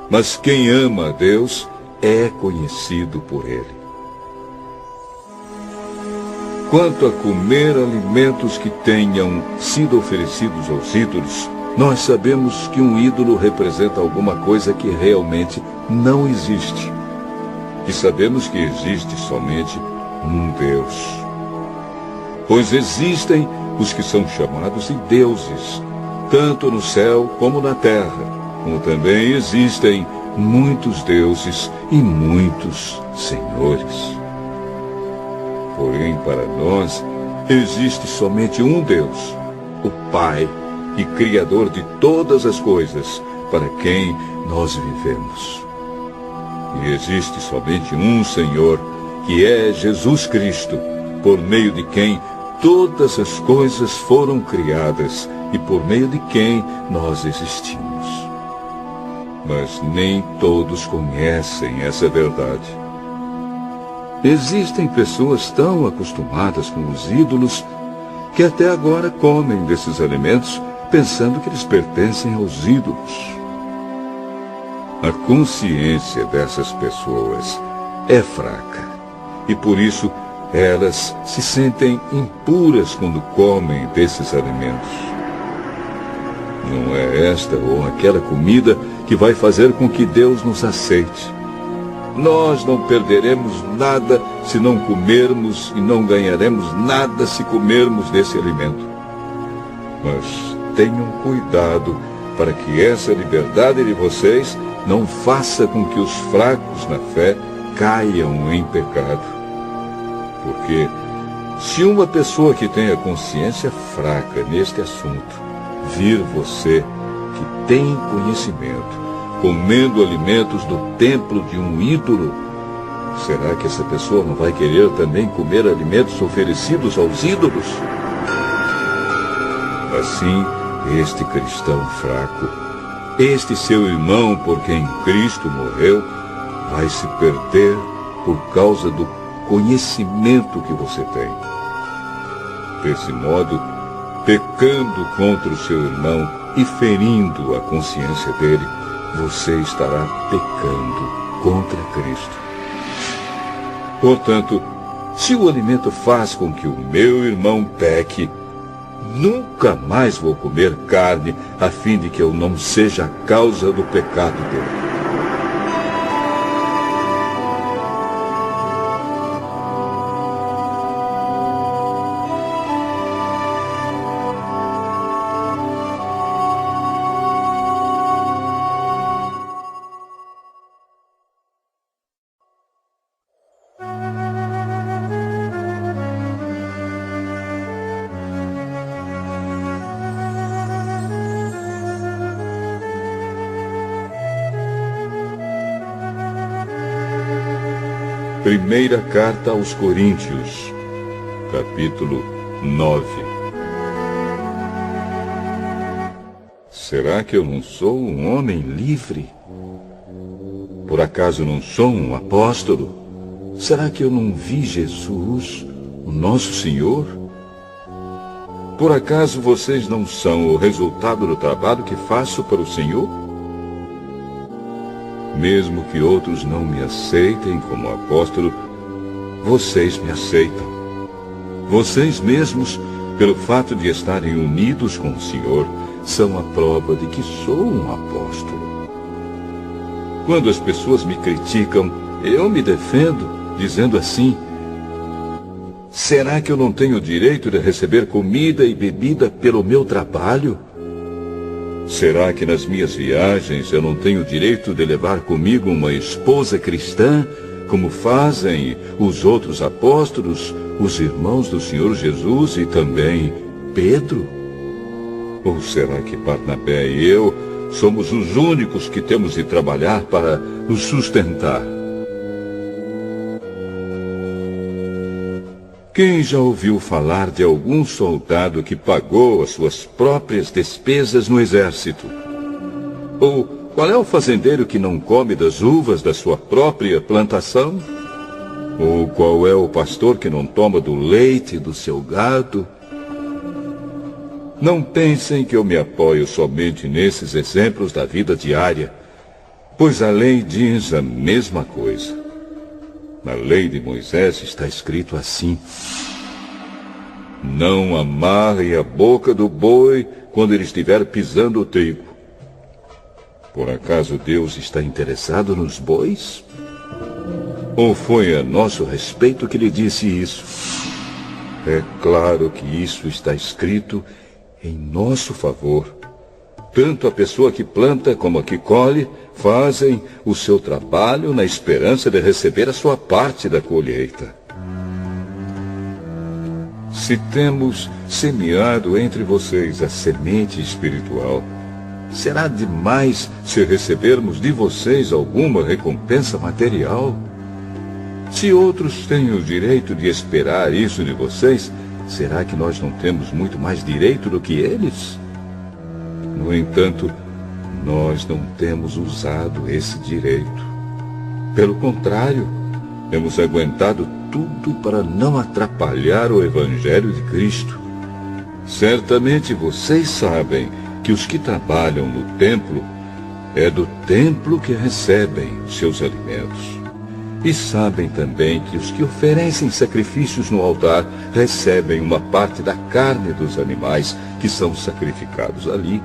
S1: Mas quem ama a Deus é conhecido por Ele. Quanto a comer alimentos que tenham sido oferecidos aos ídolos, nós sabemos que um ídolo representa alguma coisa que realmente não existe. E sabemos que existe somente um Deus. Pois existem os que são chamados de deuses, tanto no céu como na terra, como também existem muitos deuses e muitos senhores. Porém, para nós, existe somente um Deus, o Pai e Criador de todas as coisas, para quem nós vivemos. E existe somente um Senhor, que é Jesus Cristo, por meio de quem todas as coisas foram criadas e por meio de quem nós existimos. Mas nem todos conhecem essa verdade. Existem pessoas tão acostumadas com os ídolos que até agora comem desses alimentos pensando que eles pertencem aos ídolos. A consciência dessas pessoas é fraca e por isso elas se sentem impuras quando comem desses alimentos. Não é esta ou aquela comida que vai fazer com que Deus nos aceite. Nós não perderemos nada se não comermos e não ganharemos nada se comermos desse alimento. Mas tenham cuidado para que essa liberdade de vocês não faça com que os fracos na fé caiam em pecado. Porque se uma pessoa que tem a consciência fraca neste assunto vir você, que tem conhecimento, comendo alimentos do templo de um ídolo, será que essa pessoa não vai querer também comer alimentos oferecidos aos ídolos? Assim, este cristão fraco, este seu irmão por quem Cristo morreu, vai se perder por causa do conhecimento que você tem. Desse modo, pecando contra o seu irmão e ferindo a consciência dele, você estará pecando contra Cristo. Portanto, se o alimento faz com que o meu irmão peque, nunca mais vou comer carne, a fim de que eu não seja a causa do pecado dele. Primeira carta aos Coríntios, capítulo 9. Será que eu não sou um homem livre? Por acaso não sou um apóstolo? Será que eu não vi Jesus, o nosso Senhor? Por acaso vocês não são o resultado do trabalho que faço para o Senhor? Mesmo que outros não me aceitem como apóstolo, vocês me aceitam. Vocês mesmos, pelo fato de estarem unidos com o Senhor, são a prova de que sou um apóstolo. Quando as pessoas me criticam, eu me defendo, dizendo assim: será que eu não tenho o direito de receber comida e bebida pelo meu trabalho? Será que nas minhas viagens eu não tenho o direito de levar comigo uma esposa cristã, como fazem os outros apóstolos, os irmãos do Senhor Jesus e também Pedro? Ou será que Barnabé e eu somos os únicos que temos de trabalhar para nos sustentar? Quem já ouviu falar de algum soldado que pagou as suas próprias despesas no exército? Ou qual é o fazendeiro que não come das uvas da sua própria plantação? Ou qual é o pastor que não toma do leite do seu gado? Não pensem que eu me apoio somente nesses exemplos da vida diária, pois a lei diz a mesma coisa. Na lei de Moisés está escrito assim: não amarre a boca do boi quando ele estiver pisando o trigo. Por acaso Deus está interessado nos bois? Ou foi a nosso respeito que lhe disse isso? É claro que isso está escrito em nosso favor. Tanto a pessoa que planta como a que colhe fazem o seu trabalho na esperança de receber a sua parte da colheita. Se temos semeado entre vocês a semente espiritual, será demais se recebermos de vocês alguma recompensa material? Se outros têm o direito de esperar isso de vocês, será que nós não temos muito mais direito do que eles? No entanto, nós não temos usado esse direito. Pelo contrário, temos aguentado tudo para não atrapalhar o Evangelho de Cristo. Certamente vocês sabem que os que trabalham no templo, é do templo que recebem os seus alimentos. E sabem também que os que oferecem sacrifícios no altar recebem uma parte da carne dos animais que são sacrificados ali.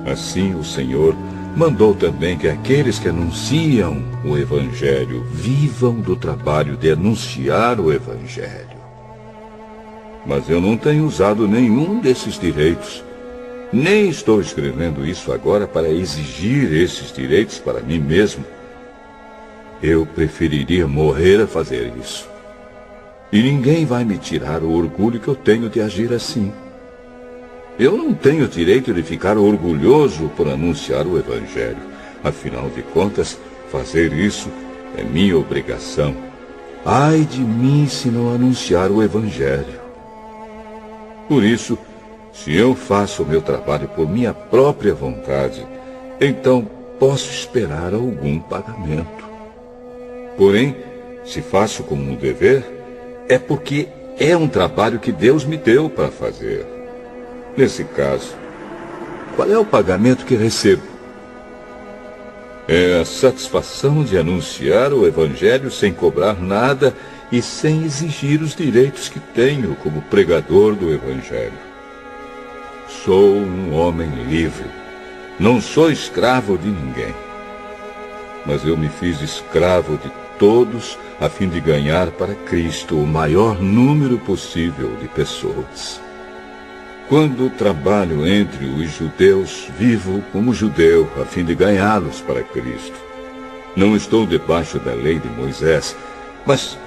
S1: Assim o Senhor mandou também que aqueles que anunciam o Evangelho vivam do trabalho de anunciar o Evangelho. Mas eu não tenho usado nenhum desses direitos. Nem estou escrevendo isso agora para exigir esses direitos para mim mesmo. Eu preferiria morrer a fazer isso. E ninguém vai me tirar o orgulho que eu tenho de agir assim. Eu não tenho direito de ficar orgulhoso por anunciar o Evangelho. Afinal de contas, fazer isso é minha obrigação. Ai de mim se não anunciar o Evangelho. Por isso, se eu faço o meu trabalho por minha própria vontade, então posso esperar algum pagamento. Porém, se faço como um dever, é porque é um trabalho que Deus me deu para fazer. Nesse caso, qual é o pagamento que recebo? É a satisfação de anunciar o Evangelho sem cobrar nada e sem exigir os direitos que tenho como pregador do Evangelho. Sou um homem livre. Não sou escravo de ninguém. Mas eu me fiz escravo de todos a fim de ganhar para Cristo o maior número possível de pessoas. Quando trabalho entre os judeus, vivo como judeu, a fim de ganhá-los para Cristo. Não estou debaixo da lei de Moisés, mas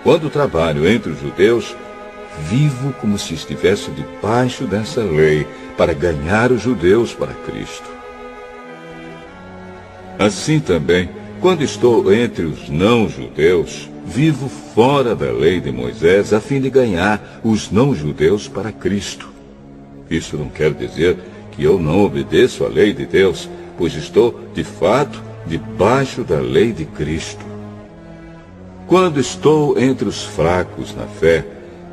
S1: quando trabalho entre os judeus, vivo como se estivesse debaixo dessa lei, para ganhar os judeus para Cristo. Assim também, quando estou entre os não-judeus, vivo fora da lei de Moisés, a fim de ganhar os não-judeus para Cristo. Isso não quer dizer que eu não obedeço à lei de Deus, pois estou, de fato, debaixo da lei de Cristo. Quando estou entre os fracos na fé,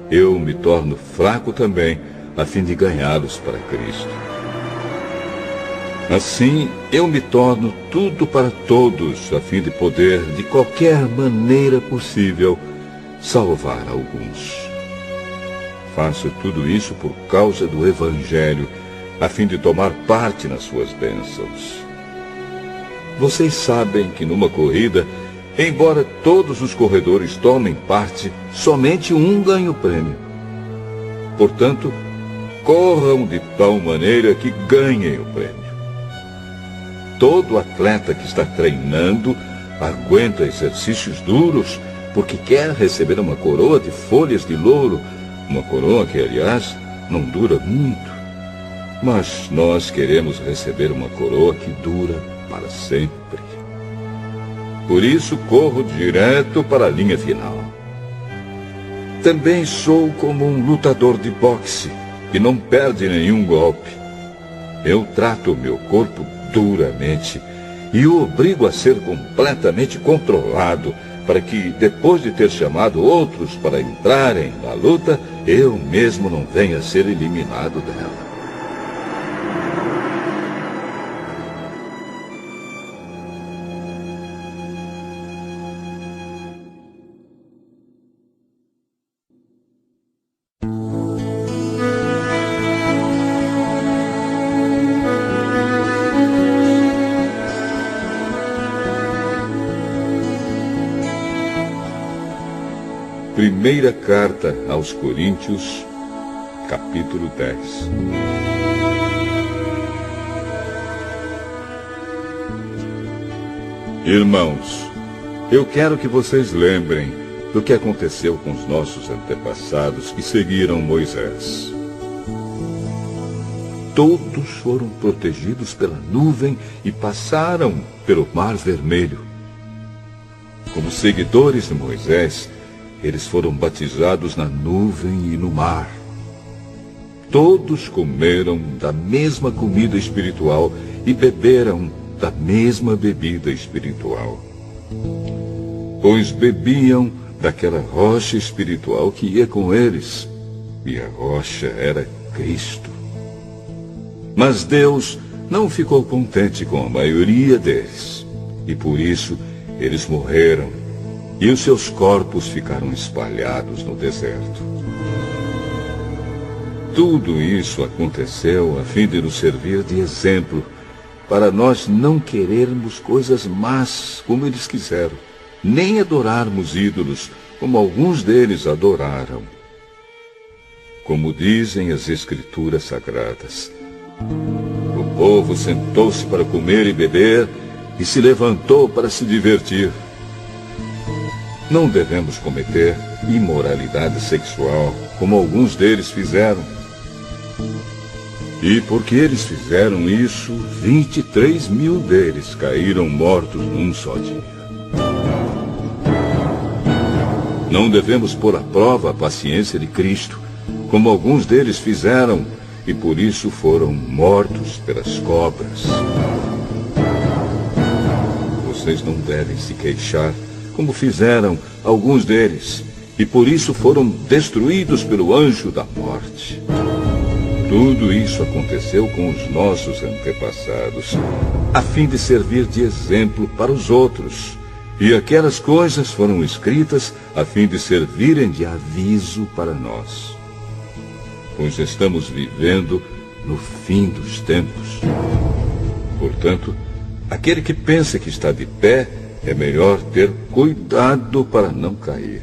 S1: eu me torno fraco também, a fim de ganhá-los para Cristo. Assim, eu me torno tudo para todos, a fim de poder, de qualquer maneira possível, salvar alguns. Faço tudo isso por causa do Evangelho, a fim de tomar parte nas suas bênçãos. Vocês sabem que numa corrida, embora todos os corredores tomem parte, somente um ganha o prêmio. Portanto, corram de tal maneira que ganhem o prêmio. Todo atleta que está treinando aguenta exercícios duros porque quer receber uma coroa de folhas de louro, uma coroa que, aliás, não dura muito. mas nós queremos receber uma coroa que dura para sempre. Por isso corro direto para a linha final. Também sou como um lutador de boxe que não perde nenhum golpe. Eu trato o meu corpo duramente e o obrigo a ser completamente controlado, para que, depois de ter chamado outros para entrarem na luta, eu mesmo não venha a ser eliminado dela. Primeira carta aos Coríntios, capítulo 10. Irmãos, eu quero que vocês lembrem do que aconteceu com os nossos antepassados que seguiram Moisés. Todos foram protegidos pela nuvem e passaram pelo Mar Vermelho. Como seguidores de Moisés, eles foram batizados na nuvem e no mar. Todos comeram da mesma comida espiritual e beberam da mesma bebida espiritual. Pois bebiam daquela rocha espiritual que ia com eles, e a rocha era Cristo. Mas Deus não ficou contente com a maioria deles, e por isso eles morreram. E os seus corpos ficaram espalhados no deserto. Tudo isso aconteceu a fim de nos servir de exemplo, para nós não querermos coisas más como eles quiseram, nem adorarmos ídolos como alguns deles adoraram. Como dizem as Escrituras Sagradas, o povo sentou-se para comer e beber e se levantou para se divertir. Não devemos cometer imoralidade sexual, como alguns deles fizeram. E porque eles fizeram isso, 23 mil deles caíram mortos num só dia. Não devemos pôr à prova a paciência de Cristo, como alguns deles fizeram, e por isso foram mortos pelas cobras. Vocês não devem se queixar, como fizeram alguns deles, e por isso foram destruídos pelo anjo da morte. Tudo isso aconteceu com os nossos antepassados, a fim de servir de exemplo para os outros. E aquelas coisas foram escritas a fim de servirem de aviso para nós. Pois estamos vivendo no fim dos tempos. Portanto, aquele que pensa que está de pé, é melhor ter cuidado para não cair.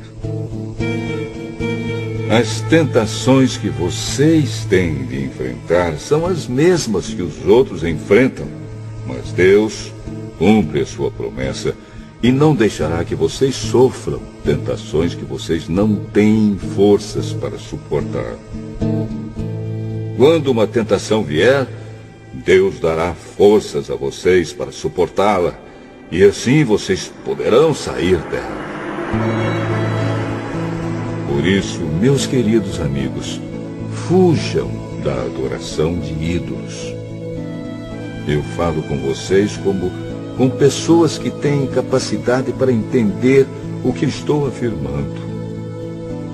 S1: As tentações que vocês têm de enfrentar são as mesmas que os outros enfrentam, mas Deus cumpre a sua promessa e não deixará que vocês sofram tentações que vocês não têm forças para suportar. Quando uma tentação vier, Deus dará forças a vocês para suportá-la, e assim vocês poderão sair dela. Por isso, meus queridos amigos, fujam da adoração de ídolos. Eu falo com vocês como com pessoas que têm capacidade para entender o que estou afirmando.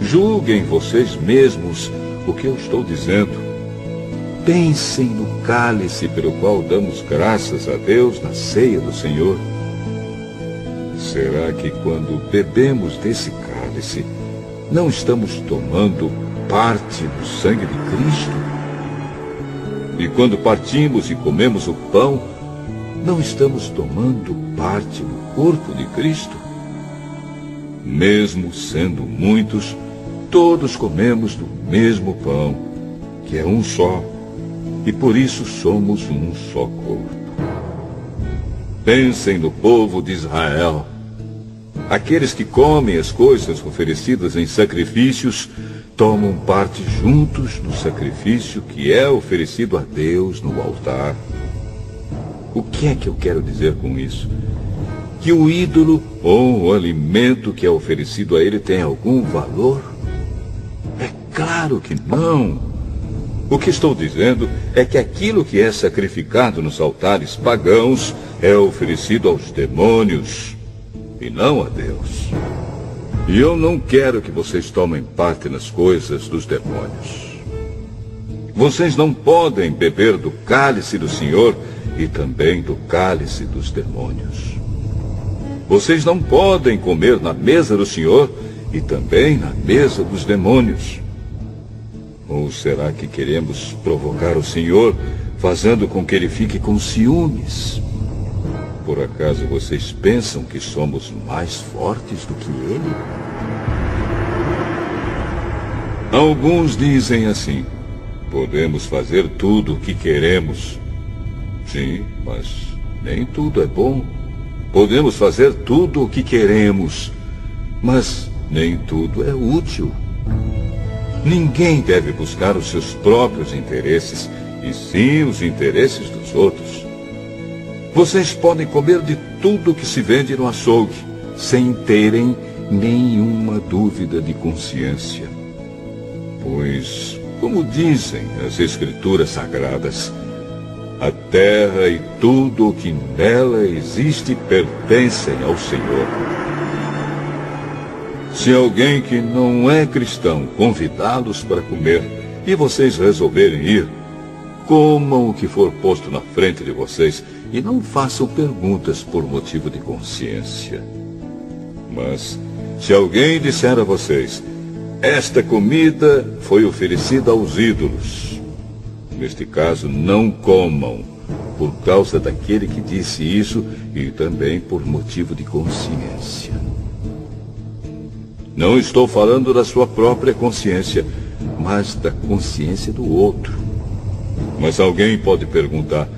S1: Julguem vocês mesmos o que eu estou dizendo. Pensem no cálice pelo qual damos graças a Deus na ceia do Senhor. Será que quando bebemos desse cálice, não estamos tomando parte do sangue de Cristo? E quando partimos e comemos o pão, não estamos tomando parte do corpo de Cristo? Mesmo sendo muitos, todos comemos do mesmo pão, que é um só, e por isso somos um só corpo. Pensem no povo de Israel. Aqueles que comem as coisas oferecidas em sacrifícios tomam parte juntos no sacrifício que é oferecido a Deus no altar. O que é que eu quero dizer com isso? Que o ídolo ou o alimento que é oferecido a ele tem algum valor? É claro que não. O que estou dizendo é que aquilo que é sacrificado nos altares pagãos é oferecido aos demônios e não a Deus. E eu não quero que vocês tomem parte nas coisas dos demônios. Vocês não podem beber do cálice do Senhor e também do cálice dos demônios. Vocês não podem comer na mesa do Senhor e também na mesa dos demônios. Ou será que queremos provocar o Senhor, fazendo com que ele fique com ciúmes? Por acaso vocês pensam que somos mais fortes do que ele? Alguns dizem assim: podemos fazer tudo o que queremos. Sim, mas nem tudo é bom. Podemos fazer tudo o que queremos, mas nem tudo é útil. Ninguém deve buscar os seus próprios interesses, e sim os interesses dos outros. Vocês podem comer de tudo que se vende no açougue, sem terem nenhuma dúvida de consciência. Pois, como dizem as Escrituras Sagradas, a terra e tudo o que nela existe pertencem ao Senhor. Se alguém que não é cristão convidá-los para comer e vocês resolverem ir, comam o que for posto na frente de vocês e não façam perguntas por motivo de consciência. Mas, se alguém disser a vocês: esta comida foi oferecida aos ídolos, neste caso, não comam, por causa daquele que disse isso e também por motivo de consciência. Não estou falando da sua própria consciência, mas da consciência do outro. Mas alguém pode perguntar: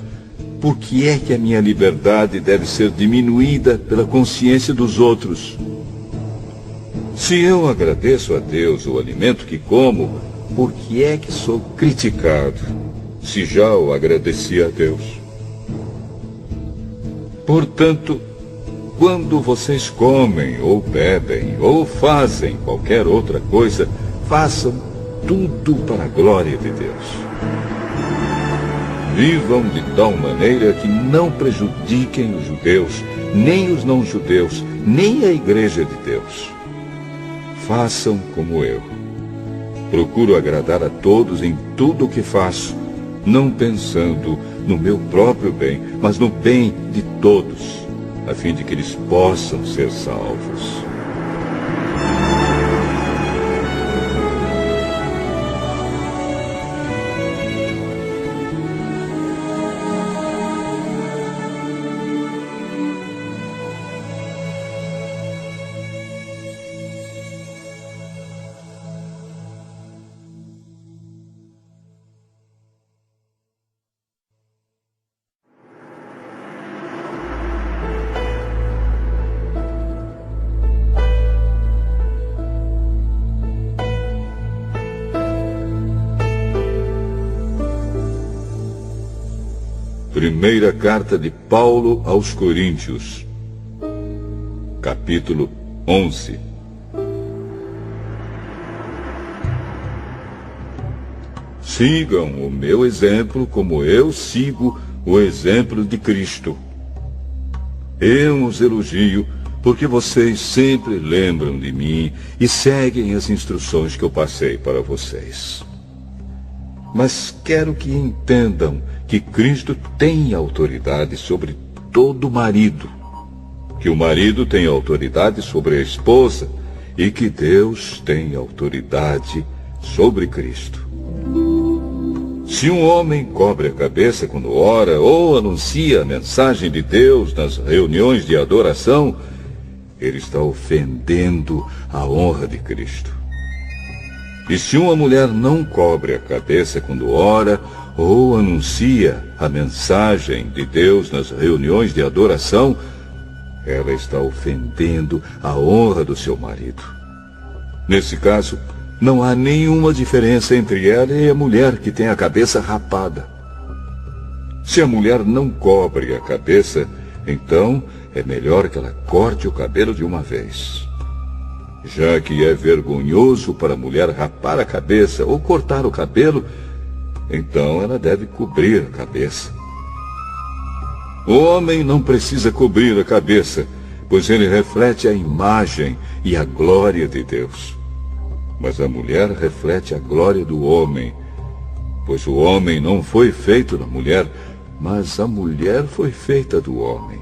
S1: por que é que a minha liberdade deve ser diminuída pela consciência dos outros? Se eu agradeço a Deus o alimento que como, por que é que sou criticado, se já o agradeci a Deus? Portanto, quando vocês comem, ou bebem, ou fazem qualquer outra coisa, façam tudo para a glória de Deus. Vivam de tal maneira que não prejudiquem os judeus, nem os não-judeus, nem a igreja de Deus. Façam como eu. Procuro agradar a todos em tudo o que faço, não pensando no meu próprio bem, mas no bem de todos, a fim de que eles possam ser salvos. Primeira carta de Paulo aos Coríntios, capítulo 11. Sigam o meu exemplo como eu sigo o exemplo de Cristo. Eu os elogio porque vocês sempre lembram de mim e seguem as instruções que eu passei para vocês. Mas quero que entendam que Cristo tem autoridade sobre todo marido, que o marido tem autoridade sobre a esposa e que Deus tem autoridade sobre Cristo. Se um homem cobre a cabeça quando ora ou anuncia a mensagem de Deus nas reuniões de adoração, ele está ofendendo a honra de Cristo. E se uma mulher não cobre a cabeça quando ora ou anuncia a mensagem de Deus nas reuniões de adoração, ela está ofendendo a honra do seu marido. Nesse caso, não há nenhuma diferença entre ela e a mulher que tem a cabeça rapada. Se a mulher não cobre a cabeça, então é melhor que ela corte o cabelo de uma vez. Já que é vergonhoso para a mulher rapar a cabeça ou cortar o cabelo, então ela deve cobrir a cabeça. O homem não precisa cobrir a cabeça, pois ele reflete a imagem e a glória de Deus. Mas a mulher reflete a glória do homem, pois o homem não foi feito da mulher, mas a mulher foi feita do homem.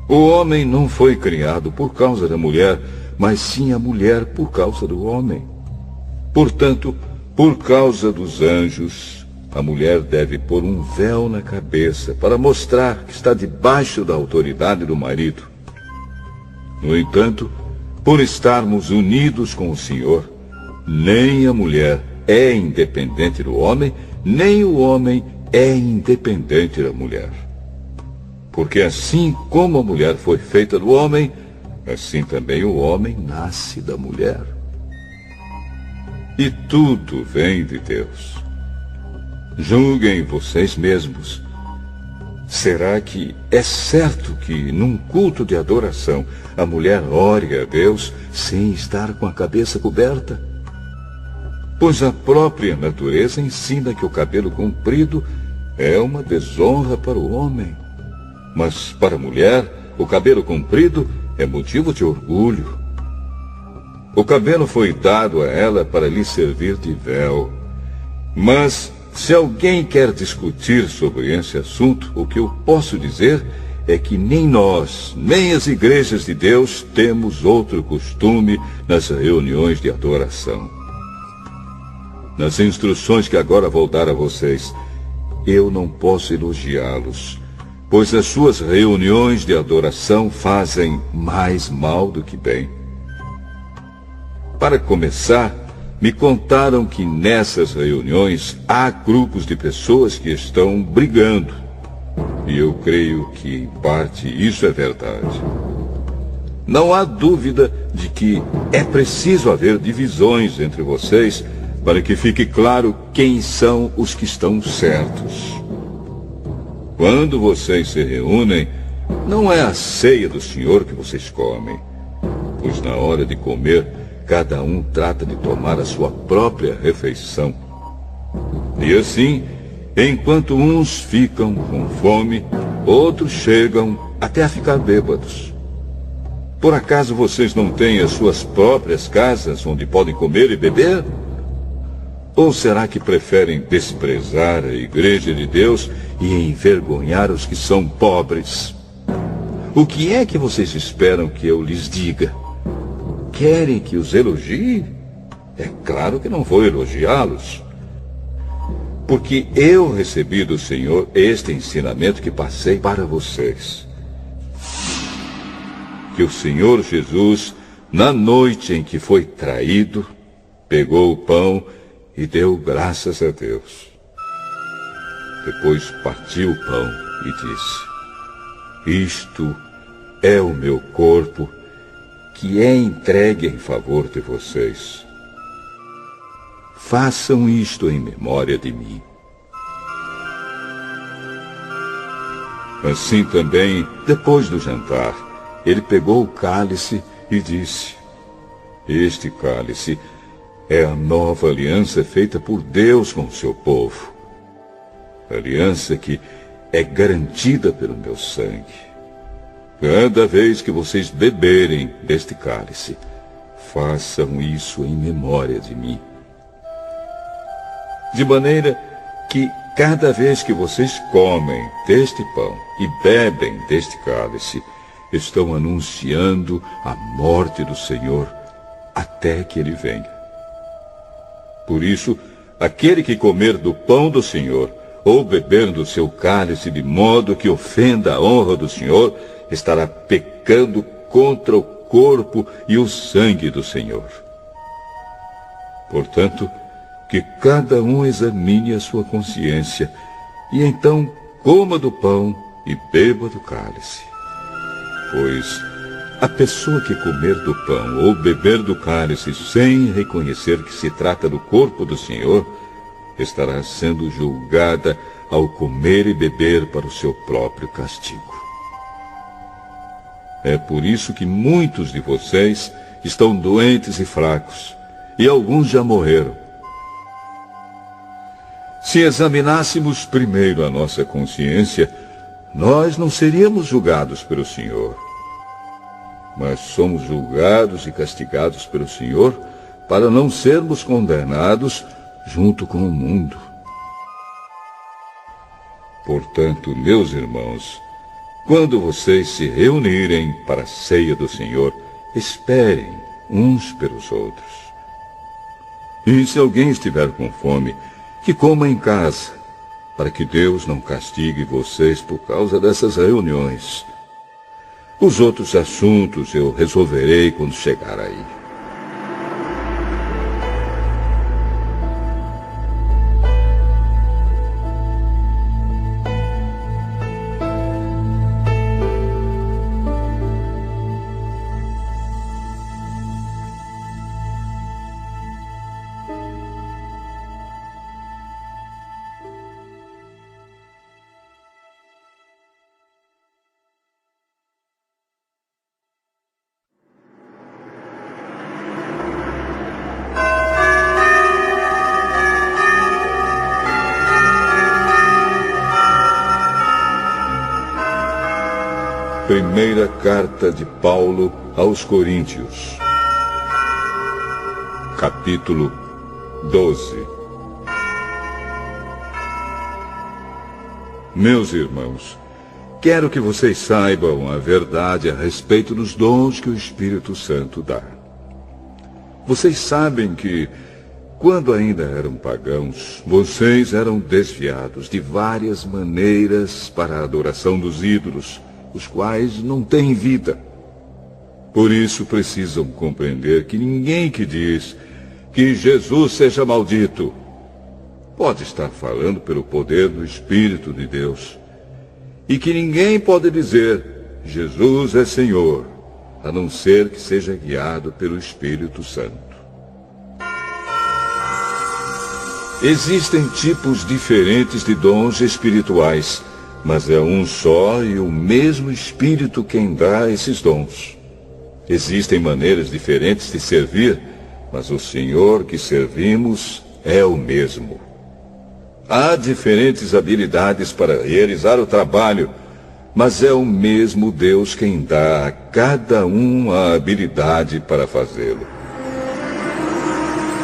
S1: O homem não foi criado por causa da mulher, mas sim a mulher por causa do homem. Portanto, por causa dos anjos, a mulher deve pôr um véu na cabeça para mostrar que está debaixo da autoridade do marido. No entanto, por estarmos unidos com o Senhor, nem a mulher é independente do homem, nem o homem é independente da mulher. Porque assim como a mulher foi feita do homem, assim também o homem nasce da mulher. E tudo vem de Deus. Julguem vocês mesmos. Será que é certo que num culto de adoração a mulher ore a Deus sem estar com a cabeça coberta? Pois a própria natureza ensina que o cabelo comprido é uma desonra para o homem. Mas para a mulher, o cabelo comprido é motivo de orgulho. O cabelo foi dado a ela para lhe servir de véu. Mas se alguém quer discutir sobre esse assunto, o que eu posso dizer é que nem nós, nem as igrejas de Deus temos outro costume nas reuniões de adoração. Nas instruções que agora vou dar a vocês, eu não posso elogiá-los, pois as suas reuniões de adoração fazem mais mal do que bem. Para começar, me contaram que nessas reuniões há grupos de pessoas que estão brigando. E eu creio que, em parte, isso é verdade. Não há dúvida de que é preciso haver divisões entre vocês para que fique claro quem são os que estão certos. Quando vocês se reúnem, não é a ceia do Senhor que vocês comem, pois na hora de comer, cada um trata de tomar a sua própria refeição. E assim, enquanto uns ficam com fome, outros chegam até a ficar bêbados. Por acaso vocês não têm as suas próprias casas onde podem comer e beber? Ou será que preferem desprezar a igreja de Deus e envergonhar os que são pobres? O que é que vocês esperam que eu lhes diga? Querem que os elogie? É claro que não vou elogiá-los. Porque eu recebi do Senhor este ensinamento que passei para vocês. Que o Senhor Jesus, na noite em que foi traído, pegou o pão e deu graças a Deus. Depois partiu o pão e disse: Isto é o meu corpo, que é entregue em favor de vocês. Façam isto em memória de mim. Assim também, depois do jantar, ele pegou o cálice e disse: Este cálice é a nova aliança feita por Deus com o seu povo. Aliança que é garantida pelo meu sangue. Cada vez que vocês beberem deste cálice, façam isso em memória de mim. De maneira que cada vez que vocês comem deste pão e bebem deste cálice, estão anunciando a morte do Senhor até que ele venha. Por isso, aquele que comer do pão do Senhor ou beber do seu cálice de modo que ofenda a honra do Senhor, estará pecando contra o corpo e o sangue do Senhor. Portanto, que cada um examine a sua consciência, e então coma do pão e beba do cálice. Pois A pessoa que comer do pão ou beber do cálice sem reconhecer que se trata do corpo do Senhor, estará sendo julgada ao comer e beber para o seu próprio castigo. É por isso que muitos de vocês estão doentes e fracos, e alguns já morreram. Se examinássemos primeiro a nossa consciência, nós não seríamos julgados pelo Senhor. Mas somos julgados e castigados pelo Senhor para não sermos condenados junto com o mundo. Portanto, meus irmãos, quando vocês se reunirem para a ceia do Senhor, esperem uns pelos outros. E se alguém estiver com fome, que coma em casa, para que Deus não castigue vocês por causa dessas reuniões. Os outros assuntos eu resolverei quando chegar aí. Primeira carta de Paulo aos Coríntios, capítulo 12. Meus irmãos, quero que vocês saibam a verdade a respeito dos dons que o Espírito Santo dá. Vocês sabem que, quando ainda eram pagãos, vocês eram desviados de várias maneiras para a adoração dos ídolos, os quais não têm vida. Por isso precisam compreender que ninguém que diz que Jesus seja maldito pode estar falando pelo poder do Espírito de Deus. E que ninguém pode dizer Jesus é Senhor, a não ser que seja guiado pelo Espírito Santo. Existem tipos diferentes de dons espirituais, mas é um só e o mesmo Espírito quem dá esses dons. Existem maneiras diferentes de servir, mas o Senhor que servimos é o mesmo. Há diferentes habilidades para realizar o trabalho, mas é o mesmo Deus quem dá a cada um a habilidade para fazê-lo.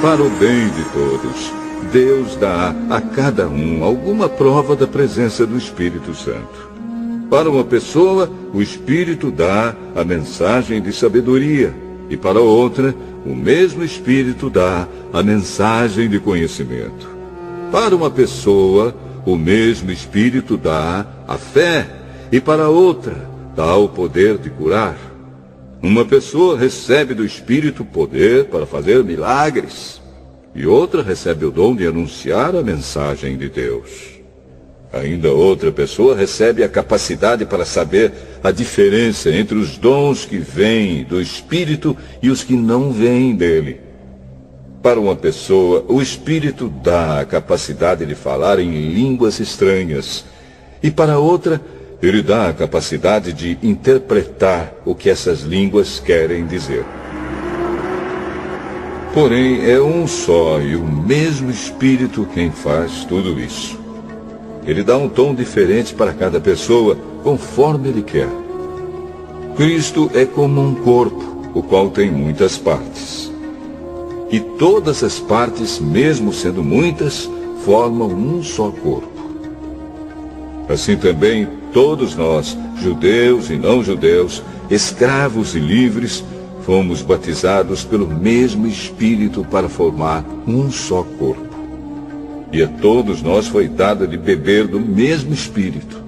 S1: Para o bem de todos, Deus dá a cada um alguma prova da presença do Espírito Santo. Para uma pessoa, o Espírito dá a mensagem de sabedoria, e para outra, o mesmo Espírito dá a mensagem de conhecimento. Para uma pessoa, o mesmo Espírito dá a fé, e para outra, dá o poder de curar. Uma pessoa recebe do Espírito poder para fazer milagres, e outra recebe o dom de anunciar a mensagem de Deus. Ainda outra pessoa recebe a capacidade para saber a diferença entre os dons que vêm do Espírito e os que não vêm dele. Para uma pessoa, o Espírito dá a capacidade de falar em línguas estranhas, e para outra, ele dá a capacidade de interpretar o que essas línguas querem dizer. Porém, é um só e o mesmo Espírito quem faz tudo isso. Ele dá um tom diferente para cada pessoa, conforme ele quer. Cristo é como um corpo, o qual tem muitas partes. E todas as partes, mesmo sendo muitas, formam um só corpo. Assim também, todos nós, judeus e não judeus, escravos e livres, fomos batizados pelo mesmo Espírito para formar um só corpo. E a todos nós foi dado de beber do mesmo Espírito.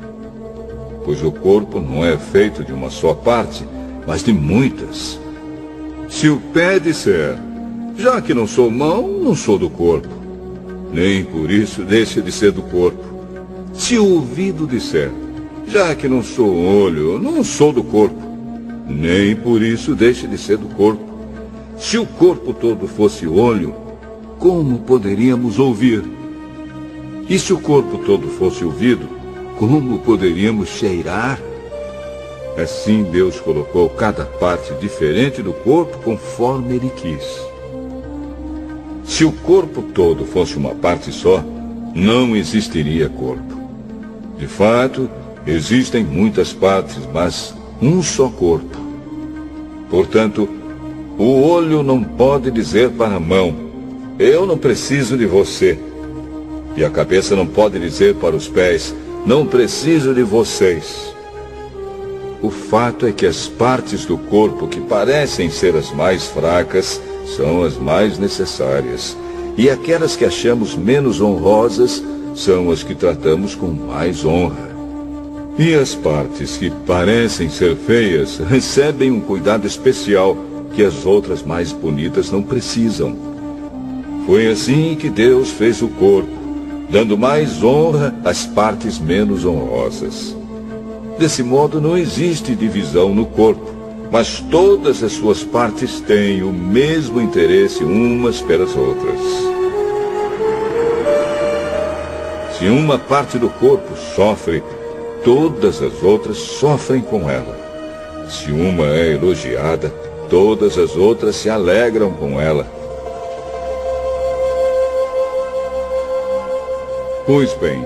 S1: Pois o corpo não é feito de uma só parte, mas de muitas. Se o pé disser, já que não sou mão, não sou do corpo, nem por isso deixa de ser do corpo. Se o ouvido disser, já que não sou olho, não sou do corpo, nem por isso deixe de ser do corpo. Se o corpo todo fosse olho, como poderíamos ouvir? E se o corpo todo fosse ouvido, como poderíamos cheirar? Assim Deus colocou cada parte diferente do corpo conforme Ele quis. Se o corpo todo fosse uma parte só, não existiria corpo. De fato, existem muitas partes, mas um só corpo. Portanto, o olho não pode dizer para a mão: eu não preciso de você. E a cabeça não pode dizer para os pés: não preciso de vocês. O fato é que as partes do corpo que parecem ser as mais fracas são as mais necessárias. E aquelas que achamos menos honrosas são as que tratamos com mais honra. E as partes que parecem ser feias recebem um cuidado especial que as outras mais bonitas não precisam. Foi assim que Deus fez o corpo, dando mais honra às partes menos honrosas. Desse modo não existe divisão no corpo, mas todas as suas partes têm o mesmo interesse umas pelas outras. Se uma parte do corpo sofre, todas as outras sofrem com ela. Se uma é elogiada, todas as outras se alegram com ela. Pois bem,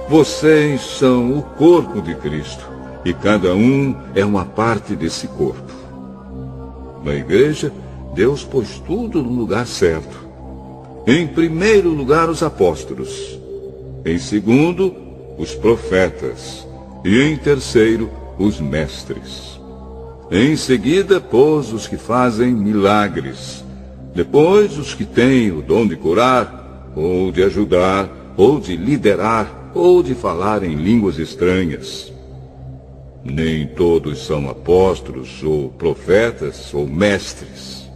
S1: vocês são o corpo de Cristo, e cada um é uma parte desse corpo. Na igreja, Deus pôs tudo no lugar certo. Em primeiro lugar, os apóstolos. Em segundo, os profetas. E em terceiro, os mestres. Em seguida, pôs os que fazem milagres. Depois, os que têm o dom de curar, ou de ajudar, ou de liderar, ou de falar em línguas estranhas. Nem todos são apóstolos, ou profetas, ou mestres.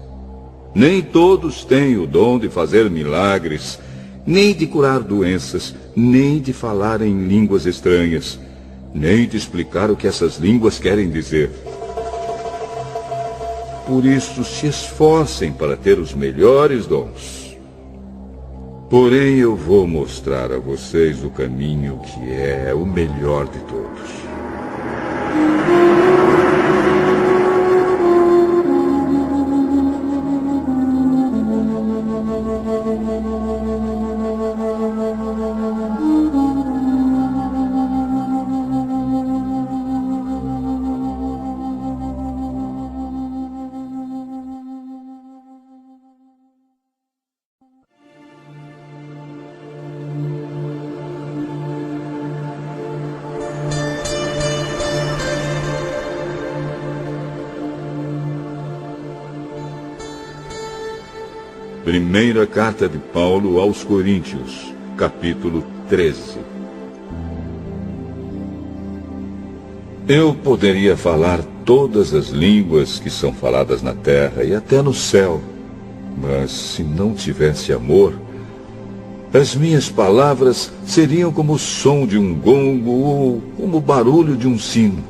S1: Nem todos têm o dom de fazer milagres, nem de curar doenças, nem de falar em línguas estranhas, nem de explicar o que essas línguas querem dizer. Por isso, se esforcem para ter os melhores dons. Porém, eu vou mostrar a vocês o caminho que é o melhor de todos. Primeira carta de Paulo aos Coríntios, capítulo 13. Eu poderia falar todas as línguas que são faladas na terra e até no céu, mas se não tivesse amor, as minhas palavras seriam como o som de um gongo ou como o barulho de um sino.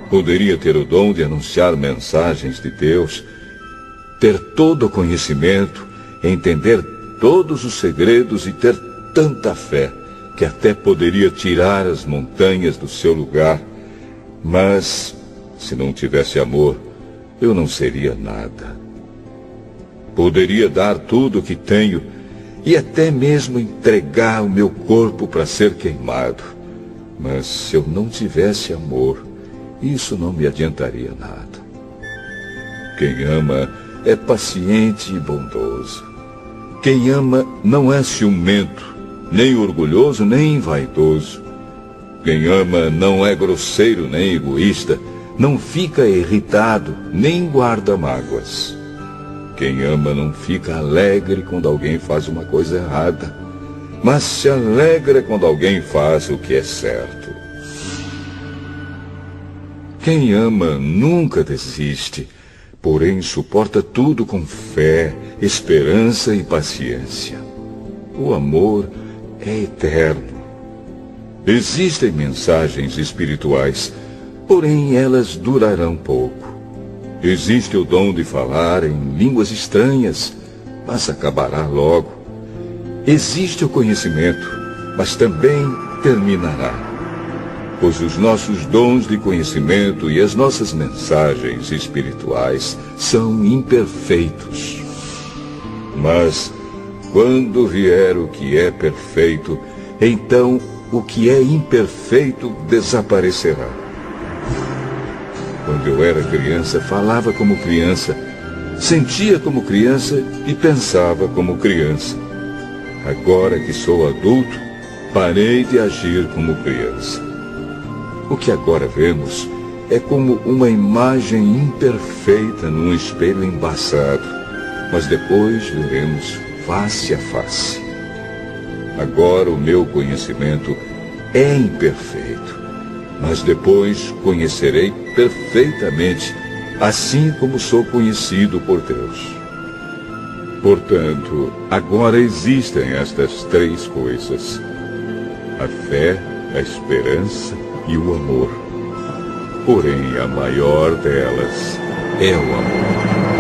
S1: Poderia ter o dom de anunciar mensagens de Deus, ter todo o conhecimento, entender todos os segredos e ter tanta fé que até poderia tirar as montanhas do seu lugar. Mas, se não tivesse amor, eu não seria nada. Poderia dar tudo o que tenho e até mesmo entregar o meu corpo para ser queimado. Mas se eu não tivesse amor, isso não me adiantaria nada. Quem ama é paciente e bondoso. Quem ama não é ciumento, nem orgulhoso, nem vaidoso. Quem ama não é grosseiro, nem egoísta, não fica irritado, nem guarda mágoas. Quem ama não fica alegre quando alguém faz uma coisa errada, mas se alegra quando alguém faz o que é certo. Quem ama nunca desiste, porém suporta tudo com fé, esperança e paciência. O amor é eterno. Existem mensagens espirituais, porém elas durarão pouco. Existe o dom de falar em línguas estranhas, mas acabará logo. Existe o conhecimento, mas também terminará. Pois os nossos dons de conhecimento e as nossas mensagens espirituais são imperfeitos. Mas, quando vier o que é perfeito, então o que é imperfeito desaparecerá. Quando eu era criança, falava como criança, sentia como criança e pensava como criança. Agora que sou adulto, parei de agir como criança. O que agora vemos é como uma imagem imperfeita num espelho embaçado, mas depois veremos face a face. Agora o meu conhecimento é imperfeito, mas depois conhecerei perfeitamente, assim como sou conhecido por Deus. Portanto, agora existem estas três coisas: a fé, a esperança e o amor. Porém, a maior delas é o amor.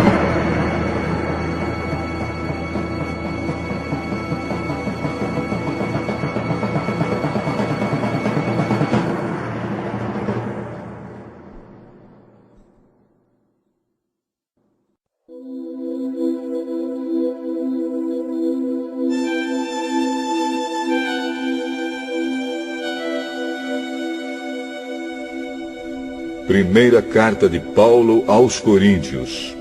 S1: Primeira carta de Paulo aos Coríntios,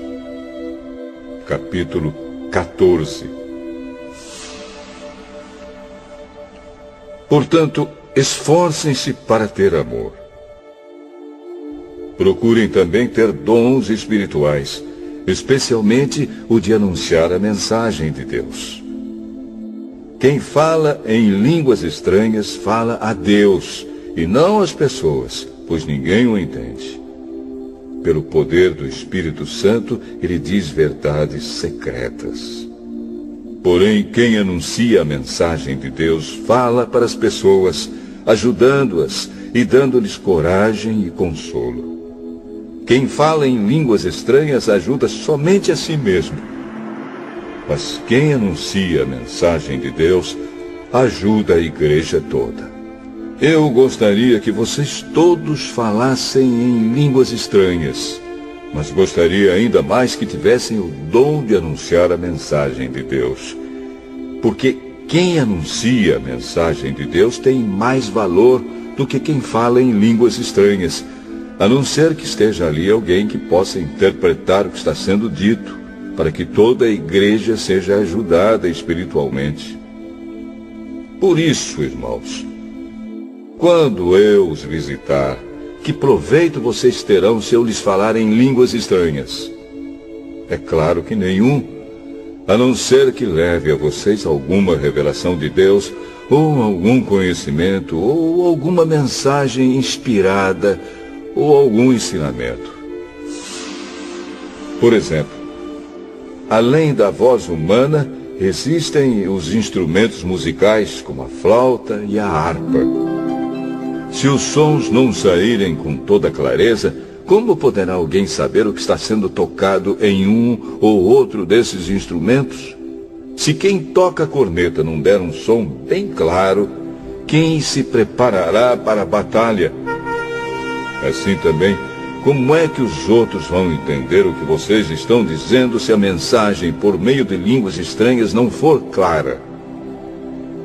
S1: capítulo 14. Portanto, esforcem-se para ter amor. Procurem também ter dons espirituais, especialmente o de anunciar a mensagem de Deus. Quem fala em línguas estranhas fala a Deus e não às pessoas, pois ninguém o entende. Pelo poder do Espírito Santo, ele diz verdades secretas. Porém, quem anuncia a mensagem de Deus fala para as pessoas, ajudando-as e dando-lhes coragem e consolo. Quem fala em línguas estranhas ajuda somente a si mesmo. Mas quem anuncia a mensagem de Deus ajuda a igreja toda. Eu gostaria que vocês todos falassem em línguas estranhas, mas gostaria ainda mais que tivessem o dom de anunciar a mensagem de Deus. Porque quem anuncia a mensagem de Deus tem mais valor do que quem fala em línguas estranhas, a não ser que esteja ali alguém que possa interpretar o que está sendo dito, para que toda a igreja seja ajudada espiritualmente. Por isso, irmãos, quando eu os visitar, que proveito vocês terão se eu lhes falar em línguas estranhas? É claro que nenhum, a não ser que leve a vocês alguma revelação de Deus, ou algum conhecimento, ou alguma mensagem inspirada, ou algum ensinamento. Por exemplo, além da voz humana, existem os instrumentos musicais, como a flauta e a harpa. Se os sons não saírem com toda clareza, como poderá alguém saber o que está sendo tocado em um ou outro desses instrumentos? Se quem toca a corneta não der um som bem claro, quem se preparará para a batalha? Assim também, como é que os outros vão entender o que vocês estão dizendo se a mensagem por meio de línguas estranhas não for clara?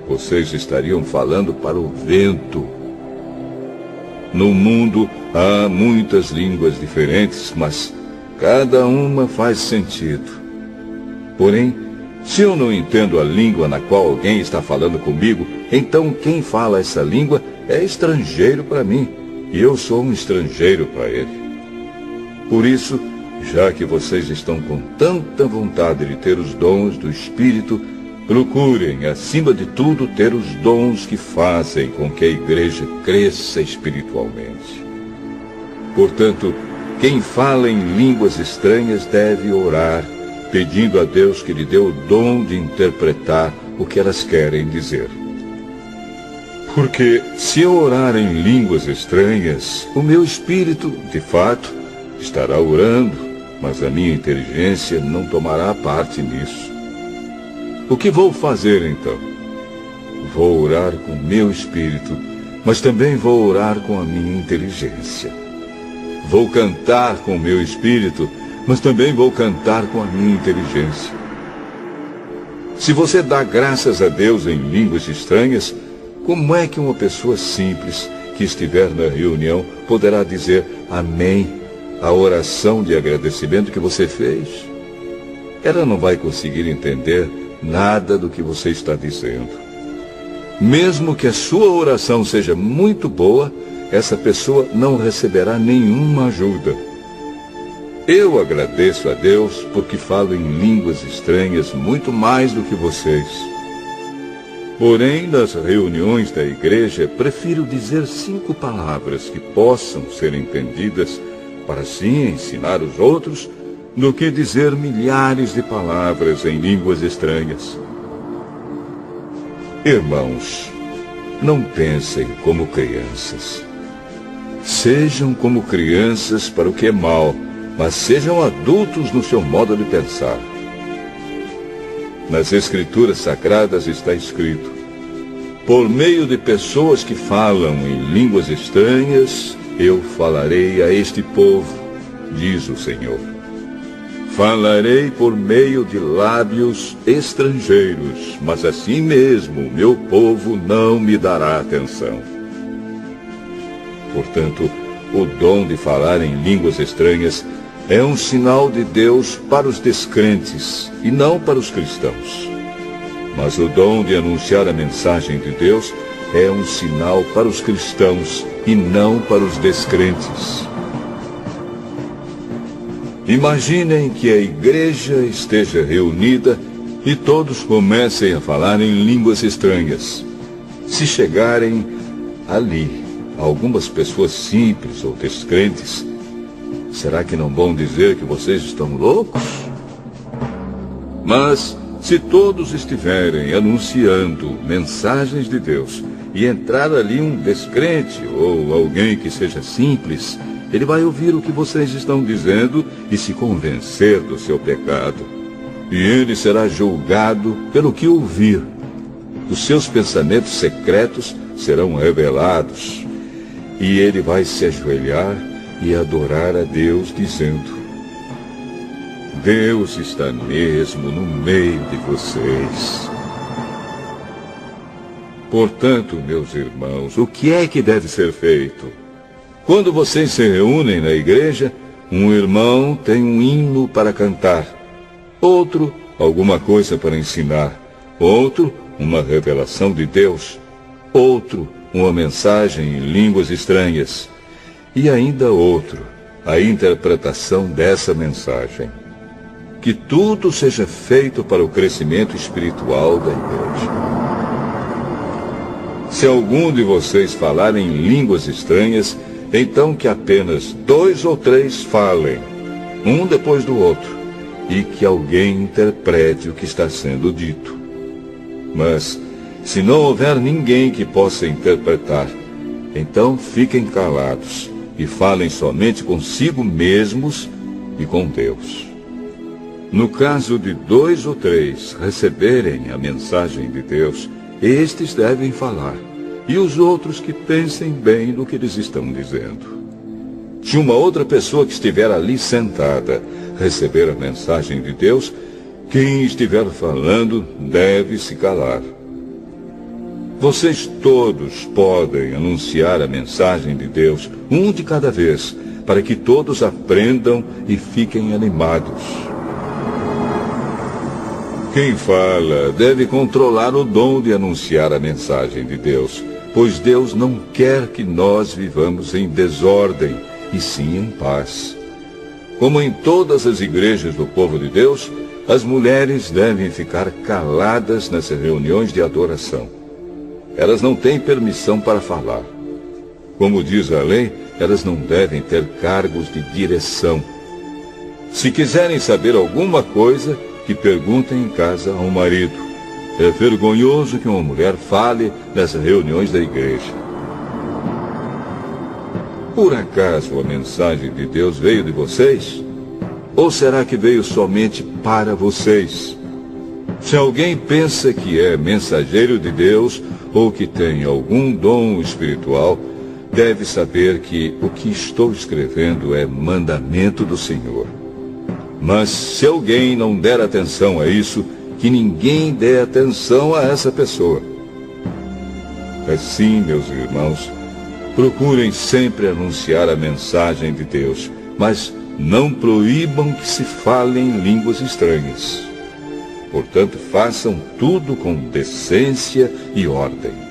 S1: Vocês estariam falando para o vento. No mundo há muitas línguas diferentes, mas cada uma faz sentido. Porém, se eu não entendo a língua na qual alguém está falando comigo, então quem fala essa língua é estrangeiro para mim, e eu sou um estrangeiro para ele. Por isso, já que vocês estão com tanta vontade de ter os dons do Espírito, procurem, acima de tudo, ter os dons que fazem com que a igreja cresça espiritualmente. Portanto, quem fala em línguas estranhas deve orar, pedindo a Deus que lhe dê o dom de interpretar o que elas querem dizer. Porque se eu orar em línguas estranhas, o meu espírito, de fato, estará orando, mas a minha inteligência não tomará parte nisso. O que vou fazer então? Vou orar com o meu espírito, mas também vou orar com a minha inteligência. Vou cantar com o meu espírito, mas também vou cantar com a minha inteligência. Se você dá graças a Deus em línguas estranhas, como é que uma pessoa simples que estiver na reunião poderá dizer amém à oração de agradecimento que você fez? Ela não vai conseguir entender nada do que você está dizendo. Mesmo que a sua oração seja muito boa, essa pessoa não receberá nenhuma ajuda. Eu agradeço a Deus porque falo em línguas estranhas muito mais do que vocês. Porém, nas reuniões da igreja, prefiro dizer 5 palavras que possam ser entendidas para assim ensinar os outros, do que dizer milhares de palavras em línguas estranhas. Irmãos, não pensem como crianças. Sejam como crianças para o que é mal, mas sejam adultos no seu modo de pensar. Nas Escrituras Sagradas está escrito: por meio de pessoas que falam em línguas estranhas, eu falarei a este povo, diz o Senhor. Falarei por meio de lábios estrangeiros, mas assim mesmo meu povo não me dará atenção. Portanto, o dom de falar em línguas estranhas é um sinal de Deus para os descrentes e não para os cristãos. Mas o dom de anunciar a mensagem de Deus é um sinal para os cristãos e não para os descrentes. Imaginem que a igreja esteja reunida e todos comecem a falar em línguas estranhas. Se chegarem ali algumas pessoas simples ou descrentes, será que não vão dizer que vocês estão loucos? Mas se todos estiverem anunciando mensagens de Deus e entrar ali um descrente ou alguém que seja simples, ele vai ouvir o que vocês estão dizendo e se convencer do seu pecado. E ele será julgado pelo que ouvir. Os seus pensamentos secretos serão revelados. E ele vai se ajoelhar e adorar a Deus, dizendo: Deus está mesmo no meio de vocês. Portanto, meus irmãos, o que é que deve ser feito? Quando vocês se reúnem na igreja, um irmão tem um hino para cantar, outro, alguma coisa para ensinar, outro, uma revelação de Deus, outro, uma mensagem em línguas estranhas, e ainda outro, a interpretação dessa mensagem. Que tudo seja feito para o crescimento espiritual da igreja. Se algum de vocês falar em línguas estranhas, então que apenas 2 ou 3 falem, um depois do outro, e que alguém interprete o que está sendo dito. Mas, se não houver ninguém que possa interpretar, então fiquem calados e falem somente consigo mesmos e com Deus. No caso de 2 ou 3 receberem a mensagem de Deus, estes devem falar, e os outros que pensem bem no que eles estão dizendo. Se uma outra pessoa que estiver ali sentada receber a mensagem de Deus, quem estiver falando deve se calar. Vocês todos podem anunciar a mensagem de Deus, um de cada vez, para que todos aprendam e fiquem animados. Quem fala deve controlar o dom de anunciar a mensagem de Deus, pois Deus não quer que nós vivamos em desordem, e sim em paz. Como em todas as igrejas do povo de Deus, as mulheres devem ficar caladas nas reuniões de adoração. Elas não têm permissão para falar. Como diz a lei, elas não devem ter cargos de direção. Se quiserem saber alguma coisa, que perguntem em casa ao marido. É vergonhoso que uma mulher fale nas reuniões da igreja. Por acaso a mensagem de Deus veio de vocês? Ou será que veio somente para vocês? Se alguém pensa que é mensageiro de Deus ou que tem algum dom espiritual, deve saber que o que estou escrevendo é mandamento do Senhor. Mas se alguém não der atenção a isso, que ninguém dê atenção a essa pessoa. Assim, meus irmãos, procurem sempre anunciar a mensagem de Deus, mas não proíbam que se falem línguas estranhas. Portanto, façam tudo com decência e ordem.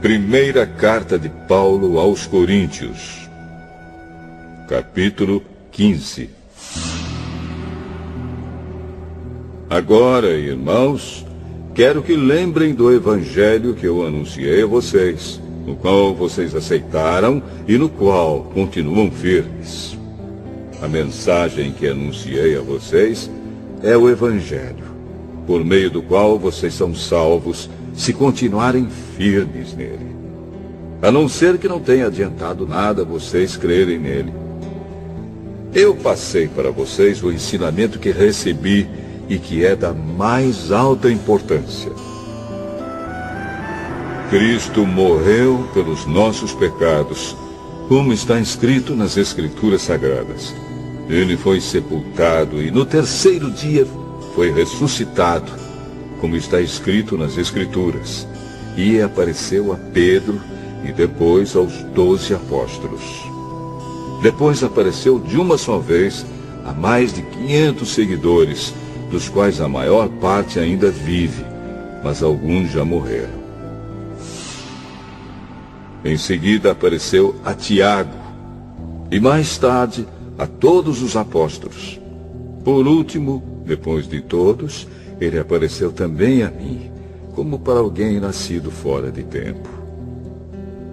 S1: Primeira carta de Paulo aos Coríntios, capítulo 15. Agora, irmãos, quero que lembrem do evangelho que eu anunciei a vocês, no qual vocês aceitaram e no qual continuam firmes. A mensagem que anunciei a vocês é o evangelho, por meio do qual vocês são salvos, se continuarem firmes nele. A não ser que não tenha adiantado nada vocês crerem nele. Eu passei para vocês o ensinamento que recebi e que é da mais alta importância. Cristo morreu pelos nossos pecados, como está escrito nas Escrituras Sagradas. Ele foi sepultado e no terceiro dia foi ressuscitado, como está escrito nas Escrituras, e apareceu a Pedro e depois aos 12 apóstolos. Depois apareceu de uma só vez a mais de 500 seguidores, dos quais a maior parte ainda vive, mas alguns já morreram. Em seguida apareceu a Tiago, e mais tarde a todos os apóstolos. Por último, depois de todos, ele apareceu também a mim, como para alguém nascido fora de tempo.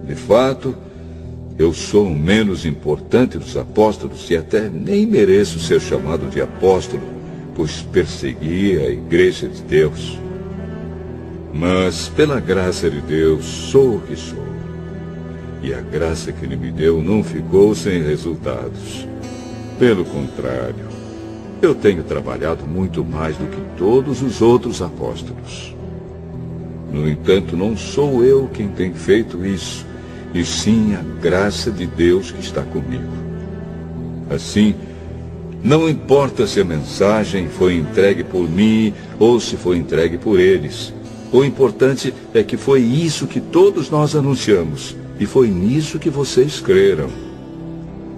S1: De fato, eu sou o menos importante dos apóstolos e até nem mereço ser chamado de apóstolo, pois persegui a igreja de Deus. Mas, pela graça de Deus, sou o que sou. E a graça que ele me deu não ficou sem resultados. Pelo contrário, eu tenho trabalhado muito mais do que todos os outros apóstolos. No entanto, não sou eu quem tem feito isso, e sim a graça de Deus que está comigo. Assim, não importa se a mensagem foi entregue por mim ou se foi entregue por eles. O importante é que foi isso que todos nós anunciamos, e foi nisso que vocês creram.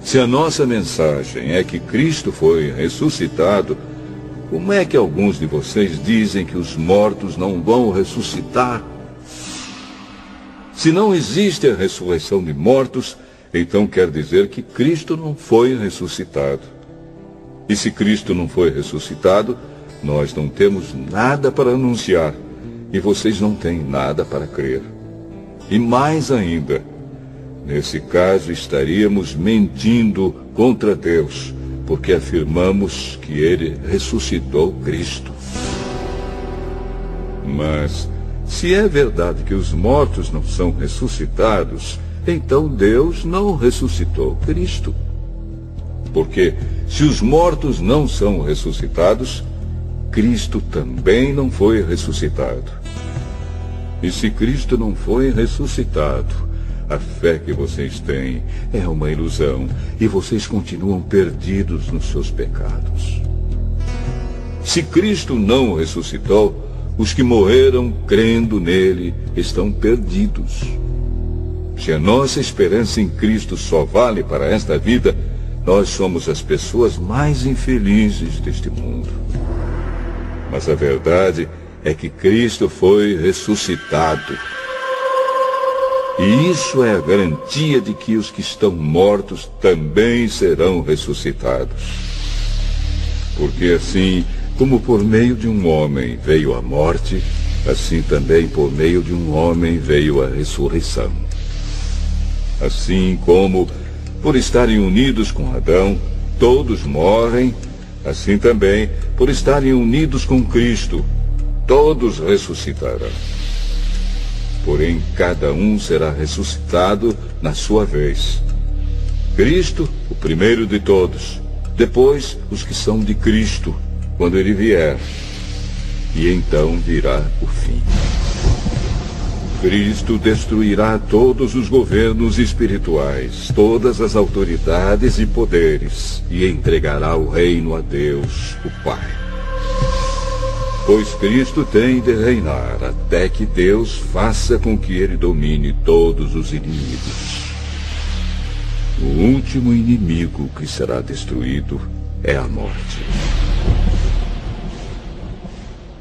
S1: Se a nossa mensagem é que Cristo foi ressuscitado, como é que alguns de vocês dizem que os mortos não vão ressuscitar? Se não existe a ressurreição de mortos, então quer dizer que Cristo não foi ressuscitado. E se Cristo não foi ressuscitado, nós não temos nada para anunciar, e vocês não têm nada para crer. E mais ainda, nesse caso estaríamos mentindo contra Deus, porque afirmamos que ele ressuscitou Cristo. Mas, se é verdade que os mortos não são ressuscitados, então Deus não ressuscitou Cristo. Porque, se os mortos não são ressuscitados, Cristo também não foi ressuscitado. E se Cristo não foi ressuscitado, a fé que vocês têm é uma ilusão e vocês continuam perdidos nos seus pecados. Se Cristo não ressuscitou, os que morreram crendo nele estão perdidos. Se a nossa esperança em Cristo só vale para esta vida, nós somos as pessoas mais infelizes deste mundo. Mas a verdade é que Cristo foi ressuscitado. E isso é a garantia de que os que estão mortos também serão ressuscitados. Porque assim, como por meio de um homem veio a morte, assim também por meio de um homem veio a ressurreição. Assim como, por estarem unidos com Adão, todos morrem, assim também, por estarem unidos com Cristo, todos ressuscitarão. Porém, cada um será ressuscitado na sua vez. Cristo, o primeiro de todos, depois os que são de Cristo, quando ele vier. E então virá o fim. Cristo destruirá todos os governos espirituais, todas as autoridades e poderes, e entregará o reino a Deus, o Pai. Pois Cristo tem de reinar até que Deus faça com que ele domine todos os inimigos. O último inimigo que será destruído é a morte.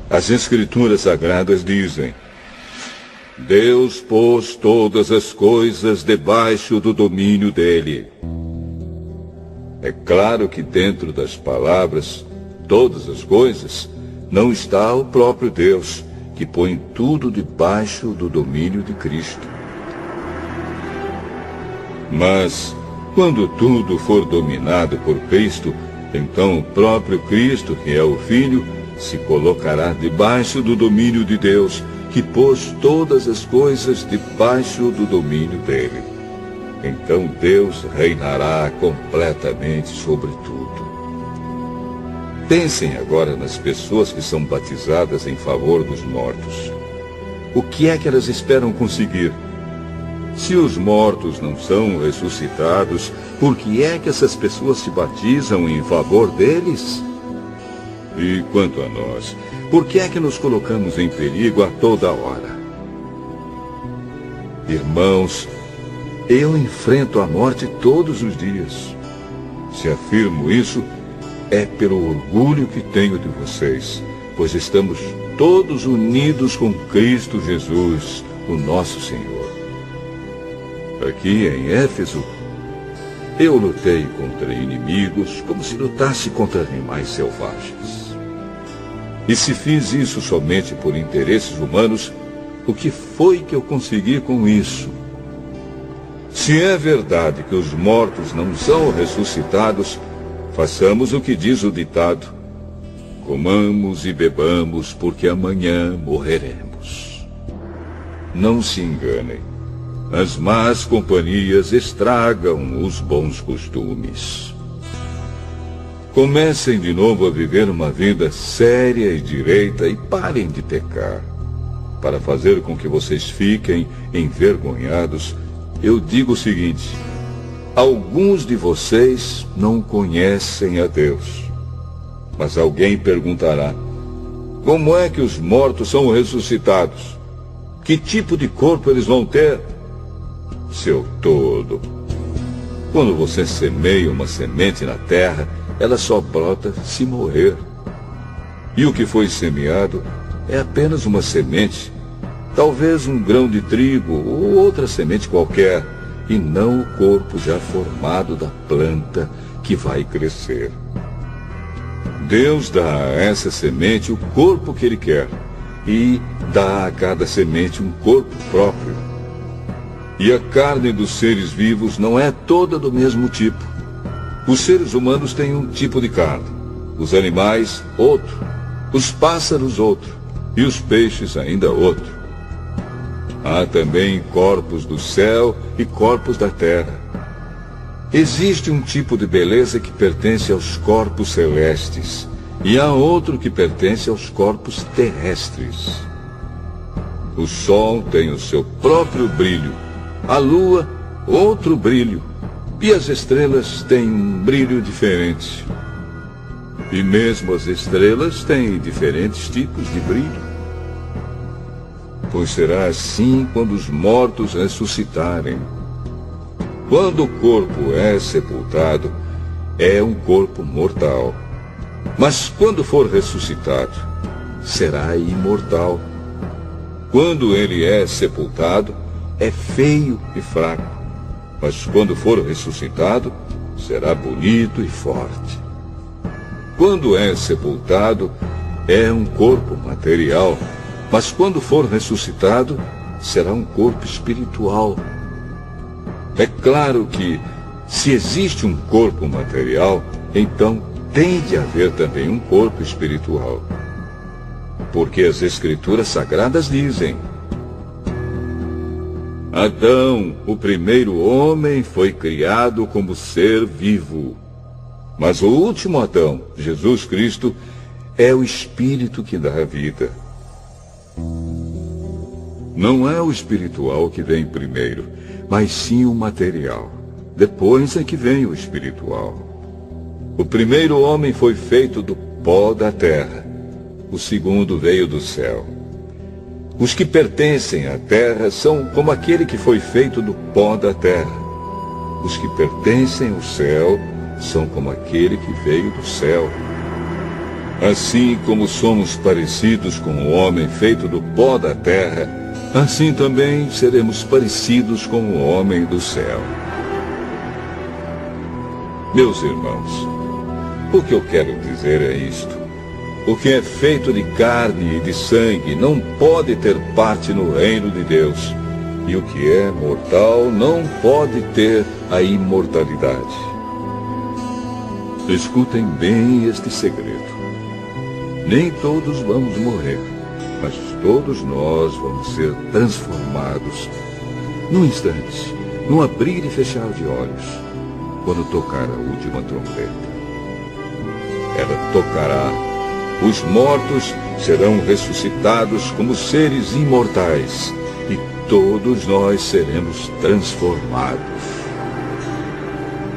S1: As Escrituras Sagradas dizem: Deus pôs todas as coisas debaixo do domínio dele. É claro que dentro das palavras, todas as coisas, não está o próprio Deus, que põe tudo debaixo do domínio de Cristo. Mas, quando tudo for dominado por Cristo, então o próprio Cristo, que é o Filho, se colocará debaixo do domínio de Deus, que pôs todas as coisas debaixo do domínio dele. Então Deus reinará completamente sobre tudo. Pensem agora nas pessoas que são batizadas em favor dos mortos. O que é que elas esperam conseguir? Se os mortos não são ressuscitados, por que é que essas pessoas se batizam em favor deles? E quanto a nós, por que é que nos colocamos em perigo a toda hora? Irmãos, eu enfrento a morte todos os dias. Se afirmo isso, é pelo orgulho que tenho de vocês, pois estamos todos unidos com Cristo Jesus, o nosso Senhor. Aqui em Éfeso, eu lutei contra inimigos como se lutasse contra animais selvagens. E se fiz isso somente por interesses humanos, o que foi que eu consegui com isso? Se é verdade que os mortos não são ressuscitados, façamos o que diz o ditado: comamos e bebamos, porque amanhã morreremos. Não se enganem. As más companhias estragam os bons costumes. Comecem de novo a viver uma vida séria e direita e parem de pecar. Para fazer com que vocês fiquem envergonhados, eu digo o seguinte: alguns de vocês não conhecem a Deus. Mas alguém perguntará: como é que os mortos são ressuscitados? Que tipo de corpo eles vão ter? Seu tolo! Quando você semeia uma semente na terra, ela só brota se morrer. E o que foi semeado é apenas uma semente, talvez um grão de trigo ou outra semente qualquer, e não o corpo já formado da planta que vai crescer. Deus dá a essa semente o corpo que Ele quer, e dá a cada semente um corpo próprio. E a carne dos seres vivos não é toda do mesmo tipo. Os seres humanos têm um tipo de carne, os animais outro, os pássaros outro, e os peixes ainda outro. Há também corpos do céu e corpos da terra. Existe um tipo de beleza que pertence aos corpos celestes, e há outro que pertence aos corpos terrestres. O sol tem o seu próprio brilho, a lua outro brilho, e as estrelas têm um brilho diferente. E mesmo as estrelas têm diferentes tipos de brilho. pois será assim quando os mortos ressuscitarem. Quando o corpo é sepultado, é um corpo mortal. Mas quando for ressuscitado, será imortal. Quando ele é sepultado, é feio e fraco. Mas quando for ressuscitado, será bonito e forte. Quando é sepultado, é um corpo material. Mas quando for ressuscitado, será um corpo espiritual. É claro que, se existe um corpo material, então tem de haver também um corpo espiritual. Porque as Escrituras Sagradas dizem: Adão, o primeiro homem, foi criado como ser vivo. Mas o último Adão, Jesus Cristo, é o Espírito que dá a vida. Não é o espiritual que vem primeiro, mas sim o material. Depois é que vem o espiritual. O primeiro homem foi feito do pó da terra. O segundo veio do céu. Os que pertencem à terra são como aquele que foi feito do pó da terra. Os que pertencem ao céu são como aquele que veio do céu. Assim como somos parecidos com o homem feito do pó da terra, assim também seremos parecidos com o homem do céu. Meus irmãos, o que eu quero dizer é isto. O que é feito de carne e de sangue não pode ter parte no reino de Deus. E o que é mortal não pode ter a imortalidade. Escutem bem este segredo. Nem todos vamos morrer, mas todos nós vamos ser transformados num instante, num abrir e fechar de olhos, quando tocar a última trombeta. Ela tocará. Os mortos serão ressuscitados como seres imortais, e todos nós seremos transformados.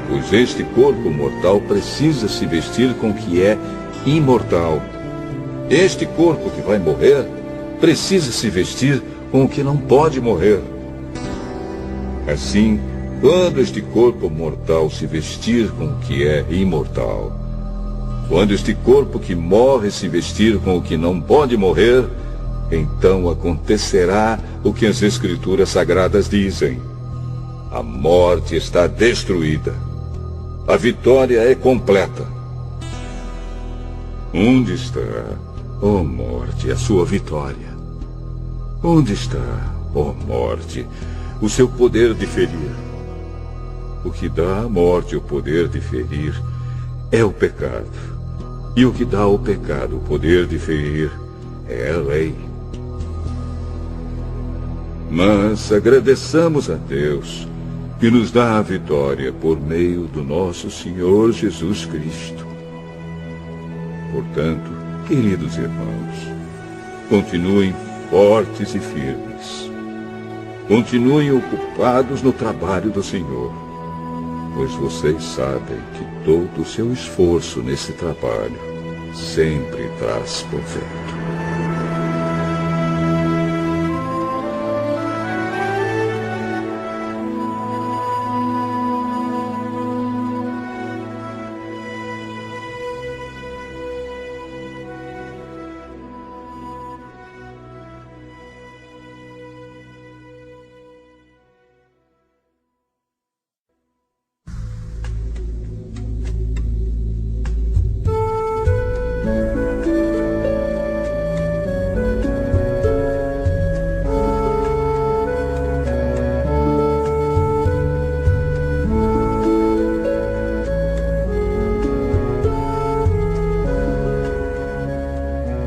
S1: Pois este corpo mortal precisa se vestir com o que é imortal. Este corpo que vai morrer precisa se vestir com o que não pode morrer. Assim, quando este corpo mortal se vestir com o que é imortal, quando este corpo que morre se vestir com o que não pode morrer, então acontecerá o que as Escrituras Sagradas dizem: a morte está destruída. A vitória é completa. Onde está, ó morte, a sua vitória? Onde está, ó morte, o seu poder de ferir? O que dá à morte o poder de ferir é o pecado. E o que dá ao pecado o poder de ferir é a lei. Mas agradeçamos a Deus que nos dá a vitória por meio do nosso Senhor Jesus Cristo. Portanto, queridos irmãos, continuem fortes e firmes. Continuem ocupados no trabalho do Senhor, pois vocês sabem que todo o seu esforço nesse trabalho sempre traz proveito.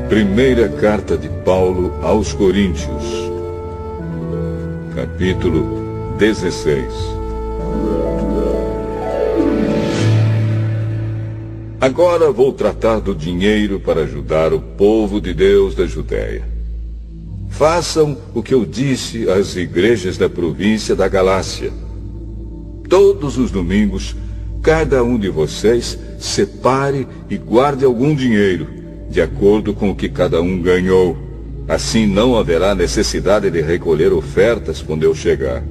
S1: Primeira carta de Paulo aos Coríntios, capítulo 16. Agora vou tratar do dinheiro para ajudar o povo de Deus da Judéia. Façam o que eu disse às igrejas da província da Galácia. Todos os domingos, cada um de vocês separe e guarde algum dinheiro, de acordo com o que cada um ganhou, Assim não haverá necessidade de recolher ofertas quando eu chegar.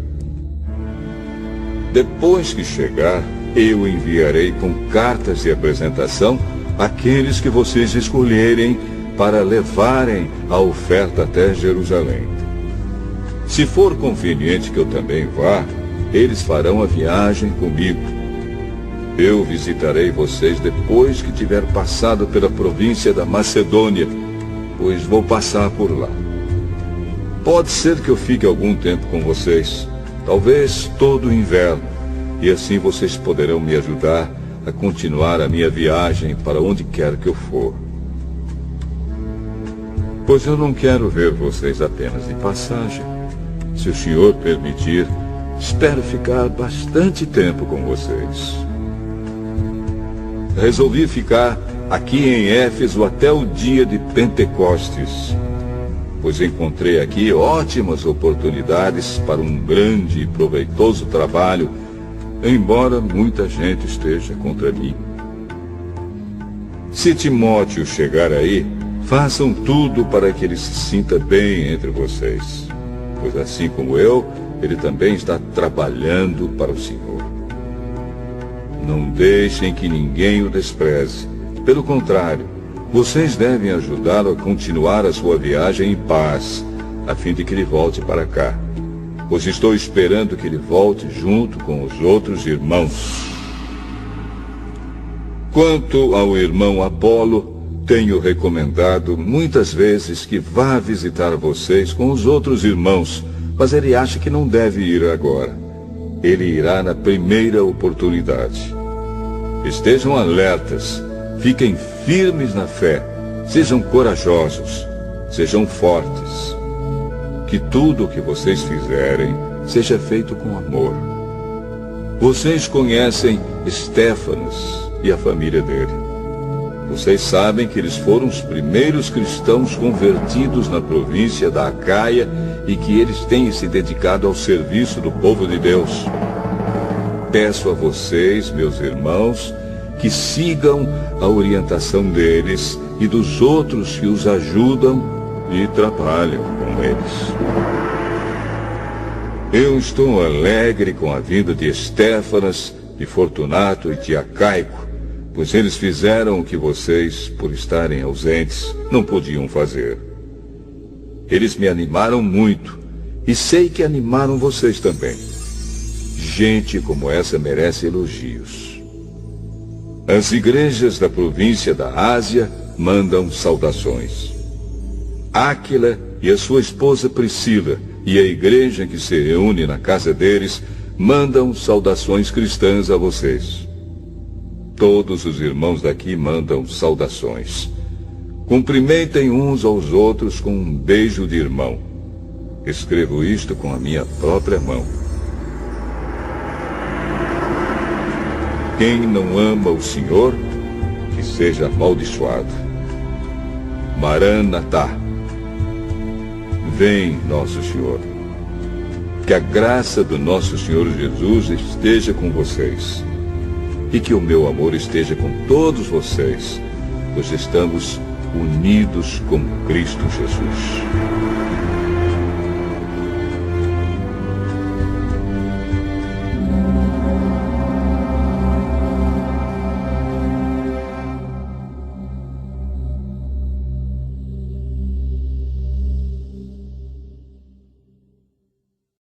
S1: Depois que chegar, eu enviarei com cartas de apresentação aqueles que vocês escolherem para levarem a oferta até Jerusalém. Se for conveniente que eu também vá, eles farão a viagem comigo. Eu visitarei vocês depois que tiver passado pela província da Macedônia, pois vou passar por lá. Pode ser que eu fique algum tempo com vocês, talvez todo o inverno, e assim vocês poderão me ajudar a continuar a minha viagem para onde quer que eu for. Pois eu não quero ver vocês apenas de passagem. Se o Senhor permitir, espero ficar bastante tempo com vocês. Resolvi ficar aqui em Éfeso até o dia de Pentecostes, pois encontrei aqui ótimas oportunidades para um grande e proveitoso trabalho, embora muita gente esteja contra mim. Se Timóteo chegar aí, façam tudo para que ele se sinta bem entre vocês, pois assim como eu, ele também está trabalhando para o Senhor. Não deixem que ninguém o despreze. Pelo contrário, vocês devem ajudá-lo a continuar a sua viagem em paz, a fim de que ele volte para cá, pois estou esperando que ele volte junto com os outros irmãos. Quanto ao irmão Apolo, tenho recomendado muitas vezes que vá visitar vocês com os outros irmãos, mas ele acha que não deve ir agora. Ele irá na primeira oportunidade. Estejam alertas, fiquem firmes na fé, sejam corajosos, sejam fortes. Que tudo o que vocês fizerem seja feito com amor. Vocês conhecem Estéfanas e a família dele. Vocês sabem que eles foram os primeiros cristãos convertidos na província da Acaia e que eles têm se dedicado ao serviço do povo de Deus. Peço a vocês, meus irmãos, que sigam a orientação deles e dos outros que os ajudam e trabalham com eles. Eu estou alegre com a vinda de Estéfanas, de Fortunato e de Acaico, pois eles fizeram o que vocês, por estarem ausentes, não podiam fazer. Eles me animaram muito, e sei que animaram vocês também. Gente como essa merece elogios. As igrejas da província da Ásia mandam saudações. Áquila e a sua esposa Priscila e a igreja que se reúne na casa deles mandam saudações cristãs a vocês. Todos os irmãos daqui mandam saudações. Cumprimentem uns aos outros com um beijo de irmão. Escrevo isto com a minha própria mão. Quem não ama o Senhor, que seja amaldiçoado. Maranatá. Vem, nosso Senhor. Que a graça do nosso Senhor Jesus esteja com vocês. E que o meu amor esteja com todos vocês, pois estamos unidos com Cristo Jesus.